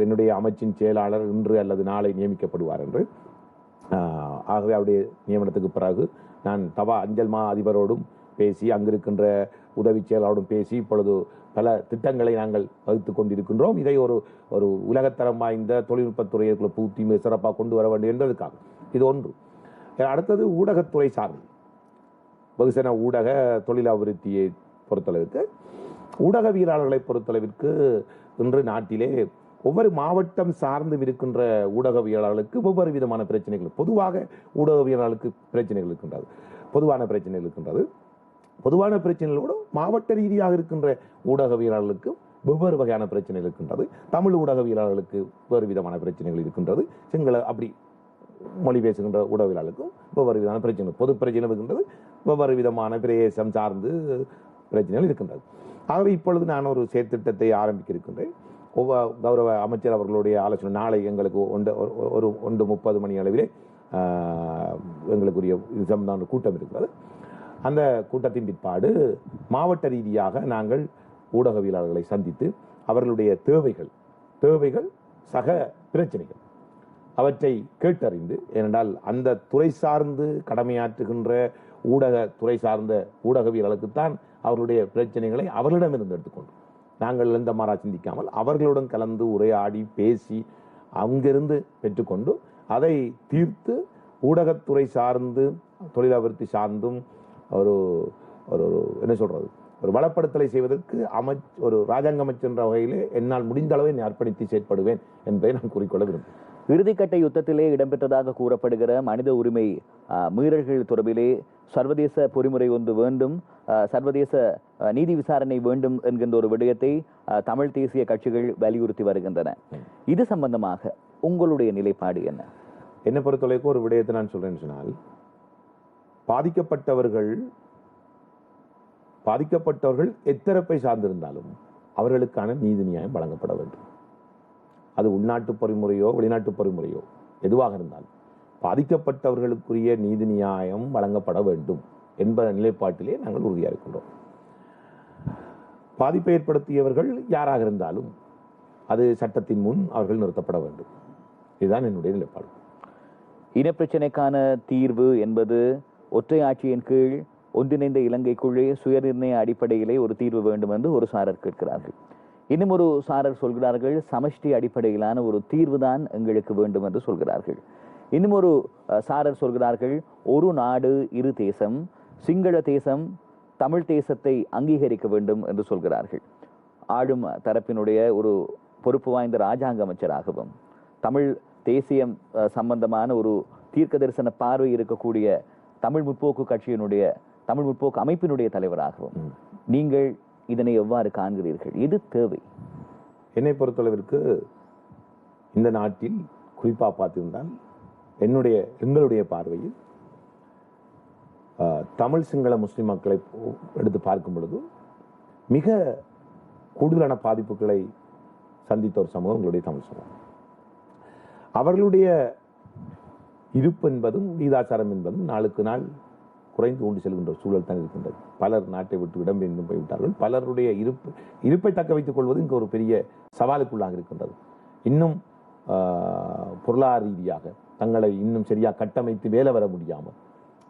என்னுடைய அமைச்சின் செயலாளர் இன்று அல்லது நாளை நியமிக்கப்படுவார் என்று. ஆகவே அவருடைய நியமனத்துக்கு பிறகு நான் அஞ்சல் மா அதிபரோடும் பேசி, அங்கிருக்கின்ற உதவி செயலாளரோடும் பேசி இப்பொழுது பல திட்டங்களை நாங்கள் வகுத்துக் கொண்டிருக்கின்றோம். இதை ஒரு உலகத்தரம் வாய்ந்த தொழில்நுட்பத்துறையை பூர்த்தி சிறப்பாக கொண்டு வர வேண்டும் என்பதற்காக இது ஒன்று. அடுத்தது ஊடகத்துறை சார்ந்து வெகுசன ஊடக தொழில் அபிவிருத்தியை பொறுத்தளவிற்கு, ஊடகவியலாளர்களை பொறுத்தளவிற்கு இன்று நாட்டிலே ஒவ்வொரு மாவட்டம் சார்ந்து இருக்கின்ற ஊடகவியலாளர்களுக்கு ஒவ்வொரு விதமான பிரச்சனைகள், பொதுவாக ஊடகவியலாளர்களுக்கு பிரச்சனைகள் இருக்கின்றது, பொதுவான பிரச்சனைகள் இருக்கின்றது. பொதுவான பிரச்சனைகளோடு மாவட்ட ரீதியாக இருக்கின்ற ஊடகவியலாளர்களுக்கு வெவ்வேறு வகையான பிரச்சனைகள் இருக்கின்றது. தமிழ் ஊடகவியலாளர்களுக்கு வேறு விதமான பிரச்சனைகள் இருக்கின்றது. சிங்கள அப்படி மொழி பேசுகின்ற ஊடகவியலாளர்களுக்கும் வெவ்வேறு விதமான பிரச்சனைகள், பொது பிரச்சனை இருக்கின்றது, வெவ்வேறு விதமான பிரதேசம் சார்ந்து பிரச்சனைகள் இருக்கின்றது. ஆகவே இப்பொழுது நான் ஒரு செயற்திட்டத்தை ஆரம்பிக்க இருக்கின்றேன். கௌரவ அமைச்சர் அவர்களுடைய ஆலோசனை நாளை எங்களுக்கு 1:30 மணி அளவிலே எங்களுக்குரிய சம்பந்தமான கூட்டம் இருக்கிறது. அந்த கூட்டத்தின் பிற்பாடு மாவட்ட ரீதியாக நாங்கள் ஊடகவியலாளர்களை சந்தித்து அவர்களுடைய தேவைகள் சக பிரச்சனைகள் அவற்றை கேட்டறிந்து, ஏனென்றால் அந்த துறை சார்ந்து கடமையாற்றுகின்ற துறை சார்ந்த ஊடகவியலாளர்களுக்குத்தான் அவர்களுடைய பிரச்சனைகளை அவர்களிடமிருந்து எடுத்துக்கொண்டு நாங்கள் எந்த மாறா சிந்திக்காமல் அவர்களுடன் கலந்து உரையாடி பேசி அங்கிருந்து பெற்றுக்கொண்டு அதை தீர்த்து ஊடகத்துறை சார்ந்து தொழில் அபிவிருத்தி சார்ந்தும் ஒரு என்ன சொல்றது ஒரு வளப்படுத்தலை செய்வதற்கு ஒரு ராஜாங்க அமைச்சர் என்ற வகையிலே என்னால் முடிந்த அளவை அர்ப்பணித்து செயற்படுவேன் என்பதை நான் கூறிக்கொள்ள விரும்புகிறேன். இறுதிக்கட்ட யுத்தத்திலே இடம்பெற்றதாக கூறப்படுகிற மனித உரிமை மீறல்கள் தொடர்பிலே சர்வதேச பொறிமுறை ஒன்று வேண்டும், சர்வதேச நீதி விசாரணை வேண்டும் என்கின்ற ஒரு விடயத்தை தமிழ் தேசிய கட்சிகள் வலியுறுத்தி வருகின்றன. இது சம்பந்தமாக உங்களுடைய நிலைப்பாடு என்ன? என்னை பொறுத்தவரைக்கும் ஒரு விடயத்தை நான் சொல்றேன்னு சொன்னால், பாதிக்கப்பட்டவர்கள் எத்தரப்பை சார்ந்திருந்தாலும் அவர்களுக்கான நீதி நியாயம் வழங்கப்பட வேண்டும். அது உள்நாட்டு பொறிமுறையோ வெளிநாட்டு பொறிமுறையோ எதுவாக இருந்தாலும் பாதிக்கப்பட்டவர்களுக்குரிய நீதி நியாயம் வழங்கப்பட வேண்டும் என்ப நிலைப்பாட்டிலே நாங்கள் உறுதியாக இருக்கின்றோம். பாதிப்பை ஏற்படுத்தியவர்கள் யாராக இருந்தாலும் அது சட்டத்தின் முன் அவர்கள் நிறுத்தப்பட வேண்டும். இதுதான் என்னுடைய நிலைப்பாடு. இனப்பிரச்சனைக்கான தீர்வு என்பது ஒற்றை ஆட்சியின் கீழ் ஒன்றிணைந்த இலங்கைக்குள்ளே சுயநிர்ணய அடிப்படையிலே ஒரு தீர்வு வேண்டும் என்று ஒரு சாரர் கேட்கிறார்கள். இன்னும் ஒரு சாரர் சொல்கிறார்கள் சமஷ்டி அடிப்படையிலான ஒரு தீர்வுதான் எங்களுக்கு வேண்டும் என்று சொல்கிறார்கள். இன்னும் ஒரு சாரர் சொல்கிறார்கள் ஒரு நாடு இரு தேசம், சிங்கள தேசம் தமிழ் தேசத்தை அங்கீகரிக்க வேண்டும் என்று சொல்கிறார்கள். ஆளும் தரப்பினுடைய ஒரு பொறுப்பு வாய்ந்த ராஜாங்க அமைச்சராகவும் தமிழ் தேசியம் சம்பந்தமான ஒரு தீர்க்க தரிசன பார்வை இருக்கக்கூடிய தமிழ் முற்போக்கு கட்சியினுடைய தமிழ் முற்போக்கு அமைப்பினுடைய தலைவராகவும் நீங்கள் இதனை எவ்வாறு காண்கிறீர்கள்? இது தேவை. என்னை பொறுத்தளவிற்கு இந்த நாட்டில் குறிப்பாக பார்த்திருந்தால் எங்களுடைய பார்வையில் தமிழ் சிங்கள முஸ்லிம் மக்களை எடுத்து பார்க்கும் பொழுது மிக கூடுதலான பாதிப்புகளை சந்தித்த ஒரு சமூகம் எங்களுடைய தமிழ் சமூகம். அவர்களுடைய இருப்பு என்பதும் வீதாச்சாரம் என்பதும் நாளுக்கு நாள் குறைந்து கொண்டு செல்கின்ற சூழல் தான் இருக்கின்றது. பலர் நாட்டை விட்டு இடம்பெயர்ந்து போய்விட்டார்கள். பலருடைய இருப்பை தக்க வைத்துக் கொள்வது இங்கு ஒரு பெரிய சவாலுக்குள்ளாக இருக்கின்றது. இன்னும் பொருளாதார ரீதியாக தங்களை இன்னும் சரியாக கட்டமைத்து வேலை வர முடியாமல்,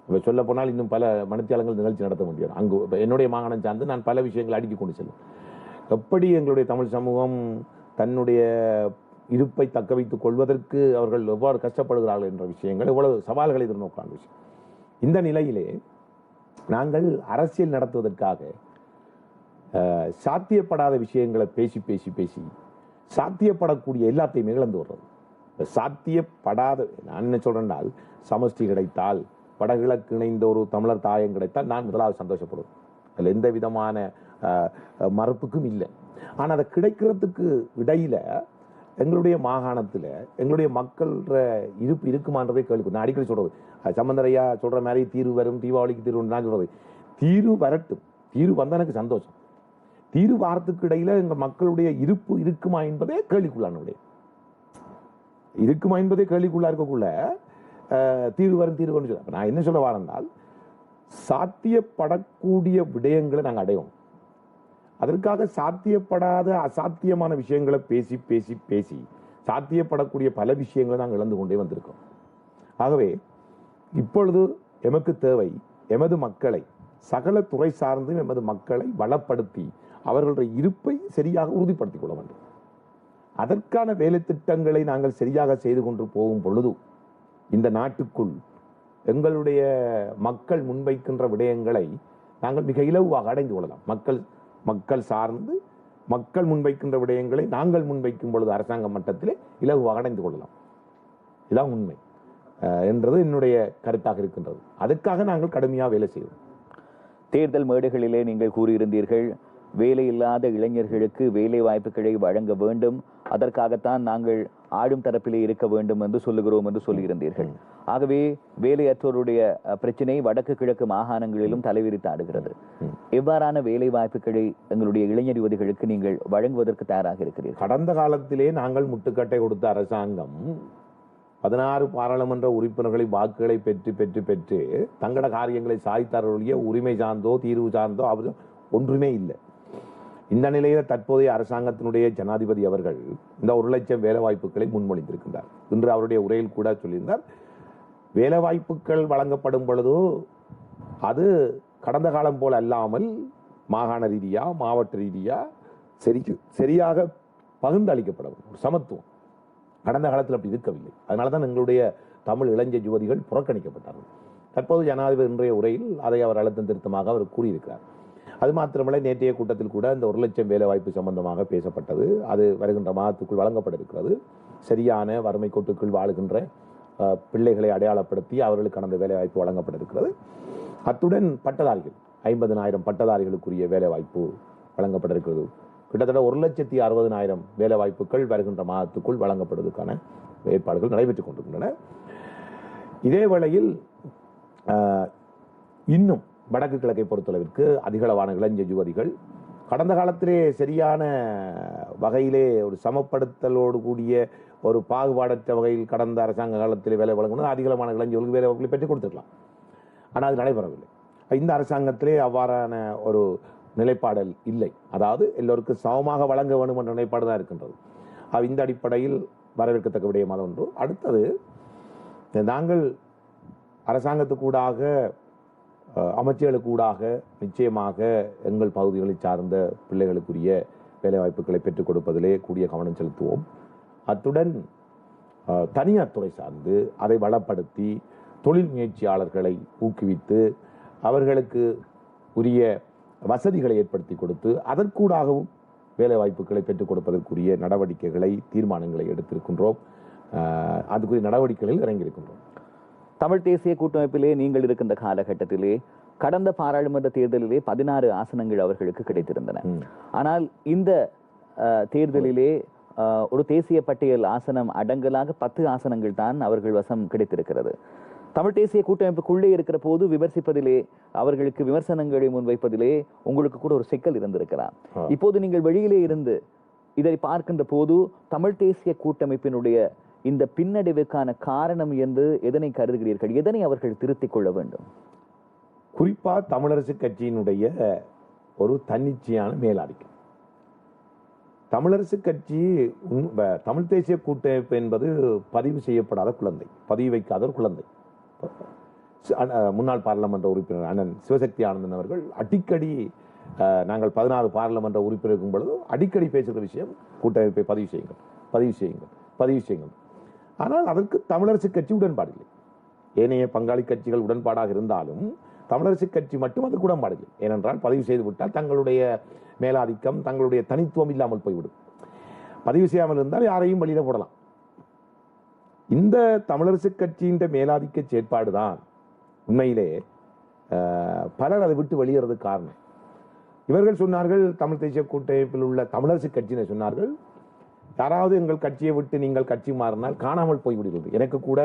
இப்போ சொல்ல போனால் இன்னும் பல மணித்தியாலங்கள் நிகழ்ச்சி நடத்த முடியாது. அங்கு என்னுடைய மாகாணம் சார்ந்து நான் பல விஷயங்களை அடுக்கி கொண்டு செல்வேன். எப்படி எங்களுடைய தமிழ் சமூகம் தன்னுடைய இருப்பை தக்க வைத்துக் கொள்வதற்கு அவர்கள் எவ்வாறு கஷ்டப்படுகிறார்கள் என்ற விஷயங்கள், எவ்வளவு சவால்களை எதிர்நோக்கான விஷயம். இந்த நிலையிலே நாங்கள் அரசியல் நடத்துவதற்காக சாத்தியப்படாத விஷயங்களை பேசி பேசி பேசி சாத்தியப்படக்கூடிய எல்லாத்தையுமே இழந்து வர்றது. சாத்தியப்படாத, நான் என்ன சொல்றேன்னால், சமஷ்டி கிடைத்தால், வடகிழக்கு இணைந்த ஒரு தமிழர் தாயம் கிடைத்தால் நான் முதலாவது சந்தோஷப்படுவேன். அதில் எந்த விதமான மறுப்புக்கும் இல்லை. ஆனால் அதை கிடைக்கிறதுக்கு இடையில எங்களுடைய மாகாணத்தில் எங்களுடைய மக்கள் இருப்பு இருக்குமான்றதே கேள்வி. நான் அடிக்கடி சொல்றது, சம்பந்தரையா சொல்ற மாதிரி தீர்வு வரும், தீபாவளிக்கு தீர்வு நான் சொல்றது, தீர்வு வரட்டும், தீர்வு வந்த எனக்கு சந்தோஷம். தீர்வு வாரத்துக்கு இடையில எங்க மக்களுடைய இருப்பு இருக்குமா என்பதே கேள்விக்குள்ளான, இருக்குமா என்பதே கேள்விக்குள்ளா இருக்கக்குள்ள தீர்வு வரும் தீர்வு சொல்ல. நான் என்ன சொல்ல வரேன்னால், சாத்தியப்படக்கூடிய விடயங்களை நாங்கள் அடைவோம். அதற்காக சாத்தியப்படாத அசாத்தியமான விஷயங்களை பேசி பேசி பேசி சாத்தியப்படக்கூடிய பல விஷயங்களை நாங்கள் இழந்து கொண்டே வந்திருக்கோம். ஆகவே இப்பொழுது எமக்கு தேவை எமது மக்களை, சகல துறை சார்ந்து எமது மக்களை வளப்படுத்தி அவர்களுடைய இருப்பை சரியாக உறுதிப்படுத்திக் கொள்ள வேண்டும். அதற்கான வேலை திட்டங்களை நாங்கள் சரியாக செய்து கொண்டு போகும் பொழுது இந்த நாட்டுக்குள் எங்களுடைய மக்கள் முன்வைக்கின்ற விடயங்களை நாங்கள் மிக இலகுவாக அடைந்து கொள்ளலாம். மக்கள் சார்ந்து மக்கள் முன்வைக்கின்ற விடயங்களை நாங்கள் முன்வைக்கும் பொழுது அரசாங்க மட்டத்திலே இலகுவாக அடைந்து கொள்ளலாம். இதுதான் உண்மை என்றது என்னுடைய கருத்தாக இருக்கின்றது. அதுக்காக நாங்கள் கடுமையாக வேலை செய்வோம். தேர்தல் மேடைகளிலே நீங்கள் கூறியிருந்தீர்கள், வேலை இல்லாத இளைஞர்களுக்கு வேலை வாய்ப்புகளை வழங்க வேண்டும், அதற்காகத்தான் நாங்கள் ஆளும் தரப்பிலே இருக்க வேண்டும் என்று சொல்லுகிறோம் என்று சொல்லியிருந்தீர்கள். ஆகவே வேலையற்றோருடைய பிரச்சனை வடக்கு கிழக்கு மாகாணங்களிலும் தலைவிரித்து ஆடுகிறது. எவ்வாறான வேலை வாய்ப்புகளை எங்களுடைய இளைஞர் யுவதிகளுக்கு நீங்கள் வழங்குவதற்கு தயாராக இருக்கிறீர்கள்? கடந்த காலத்திலே நாங்கள் முட்டுக்கட்டை கொடுத்த அரசாங்கம் 16 பாராளுமன்ற உறுப்பினர்களை வாக்குகளை பெற்று பெற்று பெற்று தங்கட காரியங்களை சாய்த்தார்களுடைய உரிமை சார்ந்தோ தீர்வு சார்ந்தோ அவர் ஒன்றுமே இல்லை. இந்த நிலையில தற்போதைய அரசாங்கத்தினுடைய ஜனாதிபதி அவர்கள் இந்த 1 லட்சம் வேலை வாய்ப்புகளை முன்மொழிந்திருக்கின்றார். இன்று அவருடைய உரையில் கூட சொல்லியிருந்தார், வேலை வாய்ப்புகள் வழங்கப்படும் பொழுதோ அது கடந்த காலம் போல அல்லாமல் மாகாண ரீதியா மாவட்ட ரீதியா சரியாக பகிர்ந்து அளிக்கப்படும் சமத்துவம். கடந்த காலத்தில் அப்படி இருக்கவில்லை. அதனாலதான் எங்களுடைய தமிழ் இளைஞர் யுவதிகள் புறக்கணிக்கப்பட்டார்கள். தற்போது ஜனாதிபதி இன்றைய உரையில் அதை அவர் அழுத்தம் திருத்தமாக அவர் கூறியிருக்கிறார். அது மாத்திரமல்ல, நேற்றைய கூட்டத்தில் கூட இந்த 1 லட்சம் வேலை வாய்ப்பு சம்பந்தமாக பேசப்பட்டது. அது வருகின்ற மாதத்துக்குள் வழங்கப்பட இருக்கிறது. சரியான வறுமை கோட்டுக்குள் வாழுகின்ற பிள்ளைகளை அடையாளப்படுத்தி அவர்களுக்கு அந்த வேலை வாய்ப்பு வழங்கப்பட இருக்கிறது. அத்துடன் பட்டதாரிகள் 50,000 பட்டதாரிகளுக்குரிய வேலை வாய்ப்பு வழங்கப்பட இருக்கிறது. கிட்டத்தட்ட 1,60,000 வேலை வாய்ப்புகள் வருகின்ற மாதத்துக்குள் வழங்கப்படுவதற்கான ஏற்பாடுகள் நடைபெற்றுக் கொண்டிருக்கின்றன. இதே வேளையில் இன்னும் வடக்கு கிழக்கை பொறுத்தளவிற்கு அதிகளவான இளைஞர் யுவதிகள் கடந்த காலத்திலே சரியான வகையிலே ஒரு சமப்படுத்தலோடு கூடிய ஒரு பாகுபாடற்ற வகையில் கடந்த அரசாங்க காலத்திலே வேலை வழங்கணும், அதிகளவான இளைஞர்களுக்கு வேலை வாய்ப்புகளை பெற்றுக் கொடுத்திருக்கலாம். ஆனால் அது நடைபெறவில்லை. இந்த அரசாங்கத்திலே அவ்வாறான ஒரு நிலைப்பாடல் இல்லை. அதாவது எல்லோருக்கும் சமமாக வழங்க வேண்டும் என்ற நிலைப்பாடு தான் இருக்கின்றது. இந்த அடிப்படையில் வரவேற்கத்தக்க விடயமாக ஒன்று. அடுத்தது, நாங்கள் அரசாங்கத்துக்கூடாக அமைச்சர்களுக்கூடாக நிச்சயமாக எங்கள் பகுதிகளை சார்ந்த பிள்ளைகளுக்குரிய வேலைவாய்ப்புகளை பெற்றுக் கொடுப்பதிலே கூடிய கவனம் செலுத்துவோம். அத்துடன் தனியார் துறை சார்ந்து அதை வளப்படுத்தி தொழில் முயற்சியாளர்களை ஊக்குவித்து அவர்களுக்கு உரிய வசதிகளை ஏற்படுத்தி கொடுத்து அதற்கூடாகவும் வேலை வாய்ப்புகளை பெற்றுக் கொடுப்பதற்குரிய நடவடிக்கைகளை தீர்மானங்களை எடுத்திருக்கின்றோம். அதுக்குரிய நடவடிக்கைகளில் இறங்கியிருக்கின்றோம். தமிழ் தேசிய கூட்டமைப்பிலே நீங்கள் இருக்கின்ற காலகட்டத்திலே கடந்த பாராளுமன்ற தேர்தலிலே 16 ஆசனங்கள் அவர்களுக்கு கிடைத்திருந்தன. ஆனால் இந்த தேர்தலிலே ஒரு தேசிய பட்டியல் ஆசனம் அடங்கலாக 10 ஆசனங்கள் தான் அவர்கள் வசம் கிடைத்திருக்கிறது. தமிழ் தேசிய கூட்டமைப்புக்குள்ளே இருக்கிற போது விமர்சிப்பதிலே, அவர்களுக்கு விமர்சனங்களை முன்வைப்பதிலே உங்களுக்கு கூட ஒரு சிக்கல் இருந்திருக்கலாம். இப்போது நீங்கள் வெளியிலே இருந்து இதை பார்க்கின்ற போது தமிழ் தேசிய கூட்டமைப்பினுடைய இந்த பின்னடைவுக்கான காரணம் என்று எதனை கருதுகிறீர்கள்? எதனை அவர்கள் திருத்திக் கொள்ள வேண்டும்? குறிப்பா தமிழரசு கட்சியினுடைய ஒரு தன்னிச்சையான மேலாதிக்கம். தமிழரசு கட்சி, தமிழ் தேசிய கூட்டமைப்பு என்பது பதிவு செய்யப்படாத குழந்தை, பதிவு வைக்காத ஒரு குழந்தை. முன்னாள் பாராளுமன்ற உறுப்பினர் அண்ணன் சிவசக்தி ஆனந்தன் அவர்கள் அடிக்கடி, நாங்கள் 16 பாராளுமன்ற உறுப்பினர் இருக்கும் பொழுது அடிக்கடி பேசுகிற விஷயம், கூட்டமைப்பை பதிவு செய்யுங்கள், பதிவு செய்யுங்கள், பதிவு செய்யுங்கள். ஆனால் அதற்கு தமிழரசு கட்சி உடன்பாடில்லை. ஏனைய பங்காளி கட்சிகள் உடன்பாடாக இருந்தாலும் தமிழரசு கட்சி மட்டும் அதுக்கு உடன்பாடில்லை. ஏனென்றால் பதிவு செய்து விட்டால் தங்களுடைய மேலாதிக்கம், தங்களுடைய தனித்துவம் இல்லாமல் போய்விடும். பதிவு செய்யாமல் இருந்தால் யாரையும் வழியில போடலாம். இந்த தமிழரசு கட்சியின் மேலாதிக்க செயற்பாடுதான் உண்மையிலே பலர் அதை விட்டு வெளியேறதுக்கு காரணம். இவர்கள் சொன்னார்கள், தமிழ் தேசிய கூட்டமைப்பில் உள்ள தமிழரசு கட்சியினர் சொன்னார்கள், யாராவது எங்கள் கட்சியை விட்டு நீங்கள் கட்சி மாறினால் காணாமல் போய்விடுகிறது. எனக்கு கூட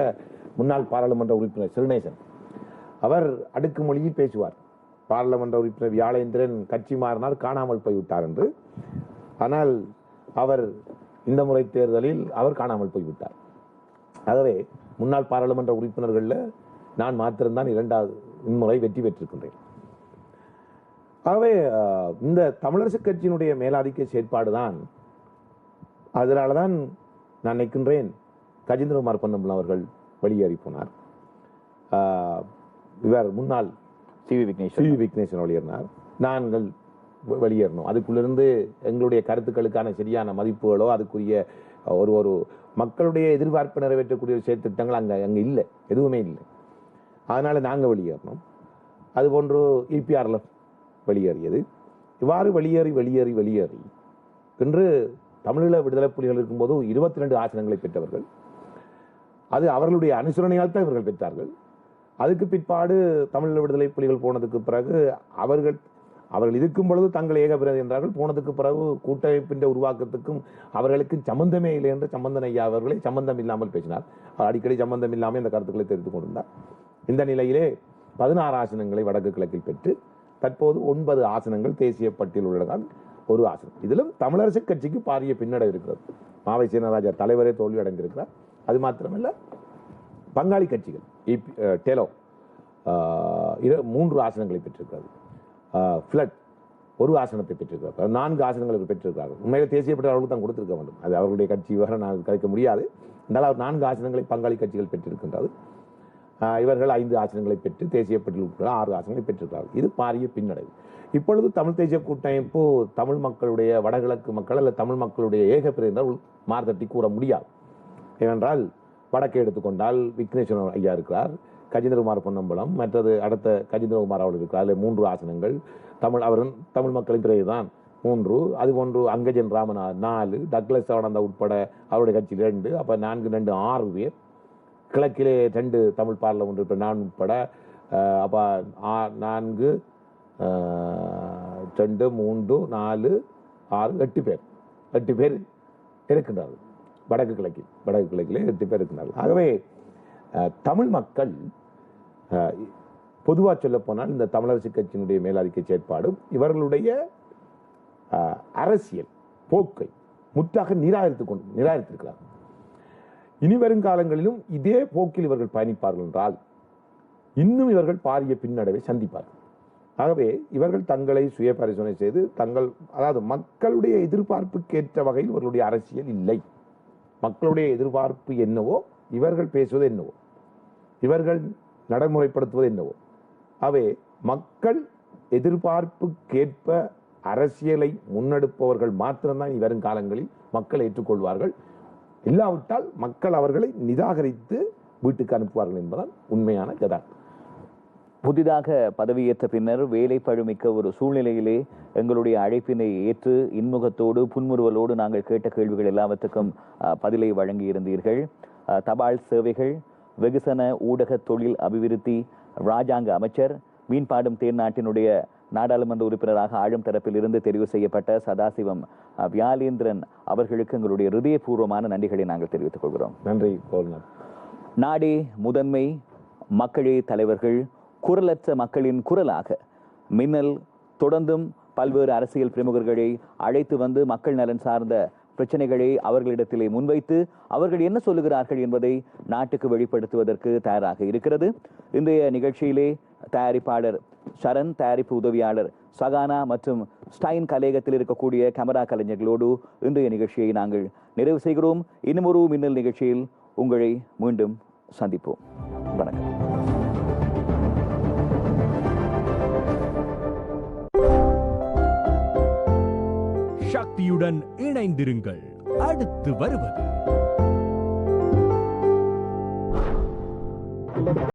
முன்னாள் பாராளுமன்ற உறுப்பினர் சிறுநேசன் அவர் அடுக்குமொழியில் பேசுவார். பாராளுமன்ற உறுப்பினர் வியாழேந்திரன் கட்சி மாறினார், காணாமல் போய்விட்டார் என்று. ஆனால் அவர் இந்த முறை தேர்தலில் அவர் காணாமல் போய்விட்டார். ஆகவே முன்னாள் பாராளுமன்ற உறுப்பினர்களில் நான் மாத்திரம்தான் 2வது முறை வெற்றி பெற்றிருக்கின்றேன். ஆகவே இந்த தமிழரசு கட்சியினுடைய மேலாதிக்க செயற்பாடுதான், அதனால்தான் நான் நினைக்கின்றேன் கஜேந்திரகுமார் பொன்னம்பலம் அவர்கள் வெளியேறி போனார். இவர் முன்னாள் சிவி விக்னேஸ்வரன் வெளியேறினார். நாங்கள் வெளியேறணும். அதுக்குள்ளிருந்து எங்களுடைய கருத்துக்களுக்கான சரியான மதிப்புகளோ அதுக்குரிய ஒரு மக்களுடைய எதிர்பார்ப்பு நிறைவேற்றக்கூடிய செயற்திட்டங்கள் அங்க இல்லை, எதுவுமே இல்லை. அதனால நாங்கள் வெளியேறணும். அதுபோன்று இபிஆர்எல்எஃப் வெளியேறியது. இவ்வாறு வெளியேறி இன்று தமிழீழ விடுதலை புலிகள் இருக்கும்போது 22 ஆசனங்களை பெற்றவர்கள். அது அவர்களுடைய அனுசரணையால் தான் இவர்கள் பெற்றார்கள். அதுக்கு பிற்பாடு தமிழீழ விடுதலை புலிகள் போனதுக்கு பிறகு அவர்கள் இருக்கும் பொழுது தங்கள் ஏகபிரதி என்றார்கள். போனதுக்கு பிறகு கூட்டமைப்பின் உருவாக்கத்துக்கும் அவர்களுக்கும் சம்பந்தமே இல்லை என்று சம்பந்தன் ஐயா அவர்களை சம்பந்தம் இல்லாமல் பேசினார். அடிக்கடி சம்பந்தம் இல்லாமல் இந்த கருத்துக்களை தெரிவித்துக் கொண்டிருந்தார். இந்த நிலையிலே 16 ஆசனங்களை வடக்கு கிழக்கில் பெற்று தற்போது 9 ஆசனங்கள் தேசிய பட்டியல் உள்ளதான் ஒரு ஆசனம். இதிலும் தமிழரசு கட்சிக்கு பாரிய பின்னடை இருக்கிறது. மாவை சீனராஜா தலைவரே தோல்வி அடைந்திருக்கிறார். அது மாத்திரமல்ல, பங்காளி கட்சிகள் டெலோ 3 ஆசனங்களை பெற்றிருக்கிறது. ஃபிளட் 1 ஆசனத்தை பெற்றிருக்கிறார். 4 ஆசனங்களை பெற்றிருக்கிறார்கள். உண்மையில தேசிய பட்டியல் அவர்களுக்கு தான் கொடுத்திருக்க வேண்டும். அது அவர்களுடைய கட்சி வர நான் கலைக்க முடியாது. இருந்தாலும் 4 ஆசனங்களை பங்காளி கட்சிகள் பெற்றிருக்கின்றது. இவர்கள் 5 ஆசனங்களை பெற்று தேசிய பட்டியல் உட்பட 6 ஆசனங்களை பெற்றிருக்கிறார்கள். இது பாரிய பின்னடைவு. இப்பொழுது தமிழ் தேசிய கூட்டமைப்பு தமிழ் மக்களுடைய, வடகிழக்கு மக்கள் அல்லது தமிழ் மக்களுடைய ஏகப்பிரிவினர் மார்த்தட்டி கூற முடியாது. ஏனென்றால் வடக்கை எடுத்துக்கொண்டால் விக்னேஸ்வரன் ஐயா இருக்கிறார், கஜேந்திரகுமார் பொன்னம்பலம், மற்றது அடுத்த கஜேந்திரகுமார் அவர்கள் இருக்கிறார். 3 ஆசனங்கள். தமிழ் மக்களின் பிறகு தான் 3. அதுபோன்று அங்கஜன் ராமநாத் 4, டக்ளஸ் சவனந்தா உட்பட அவருடைய கட்சி 2. அப்ப 4, 2, 6 பேர். கிழக்கிலே 2 தமிழ் பாராளுமன்ற நான் உட்பட அப்ப 4, 2, 3, 4, 6, 8 பேர் இருக்கின்றார்கள். வடக்கு கிழக்கிலே 8 பேர் இருக்கின்றார்கள். ஆகவே தமிழ் மக்கள் பொதுவாக சொல்ல போனால் இந்த தமிழரசு கட்சியினுடைய மேலாதிக்க செயற்பாடும் இவர்களுடைய அரசியல் போக்கை முற்றாக நிராகரித்திருக்கிறார். இனி வரும் காலங்களிலும் இதே போக்கில் இவர்கள் பயணிப்பார்கள் என்றால் இன்னும் இவர்கள் பாரிய பின்னடைவை சந்திப்பார்கள். ஆகவே இவர்கள் தங்களை சுய பரிசோதனை செய்து அதாவது மக்களுடைய எதிர்பார்ப்புக்கேற்ற வகையில் இவர்களுடைய அரசியல் இல்லை. மக்களுடைய எதிர்பார்ப்பு என்னவோ, இவர்கள் பேசுவது என்னவோ, இவர்கள் நடைமுறைப்படுத்துவது என்னவோ, அவை மக்கள் எதிர்பார்ப்புக்கேற்ப அரசியலை முன்னெடுப்பவர்கள் மாத்திரம்தான் வரும் காலங்களில் மக்கள் ஏற்றுக்கொள்வார்கள். இல்லாவிட்டால் மக்கள் அவர்களை நிராகரித்து வீட்டுக்கு அனுப்புவார்கள் என்பதால் உண்மையான யதார்த்தம். புதிதாக பதவியேற்ற பின்னர் வேலை பழுமிக்க ஒரு சூழ்நிலையிலே எங்களுடைய அழைப்பினை ஏற்று இன்முகத்தோடு புன்முறுவலோடு நாங்கள் கேட்ட கேள்விகள் எல்லாவற்றுக்கும் பதிலை வழங்கி இருந்தீர்கள். தபால் சேவைகள், வெகுசன ஊடக தொழில் அபிவிருத்தி, ராஜாங்க அமைச்சர், மீன்பாடும் தேர்நாட்டினுடைய நாடாளுமன்ற உறுப்பினராக ஆளும் தரப்பில் இருந்து தெரிவு செய்யப்பட்ட சதாசிவம் வியாழேந்திரன் அவர்களுக்கு எங்களுடைய ஹிருதயபூர்வமான நன்றிகளை நாங்கள் தெரிவித்துக் கொள்கிறோம். நன்றி. நாடே முதன்மை, மக்களே தலைவர்கள் குரலற்ற மக்களின் குரலாக மின்னல் தொடர்ந்தும் பல்வேறு அரசியல் பிரமுகர்களை அழைத்து வந்து மக்கள் நலன் சார்ந்த பிரச்சனைகளை அவர்களிடத்திலே முன்வைத்து அவர்கள் என்ன சொல்லுகிறார்கள் என்பதை நாட்டுக்கு வெளிப்படுத்துவதற்கு தயாராக இருக்கிறது. இன்றைய நிகழ்ச்சியிலே தயாரிப்பாளர் சரண், தயாரிப்பு உதவியாளர் சகானா மற்றும் ஸ்டைன் கலையகத்தில் இருக்கக்கூடிய கேமரா கலைஞர்களோடு இன்றைய நிகழ்ச்சியை நாங்கள் நிறைவு செய்கிறோம். இன்னும் ஒரு மின்னல் நிகழ்ச்சியில் உங்களை மீண்டும் சந்திப்போம். வணக்கம். சக்தியுடன் இணைந்திருங்கள். அடுத்து வருவது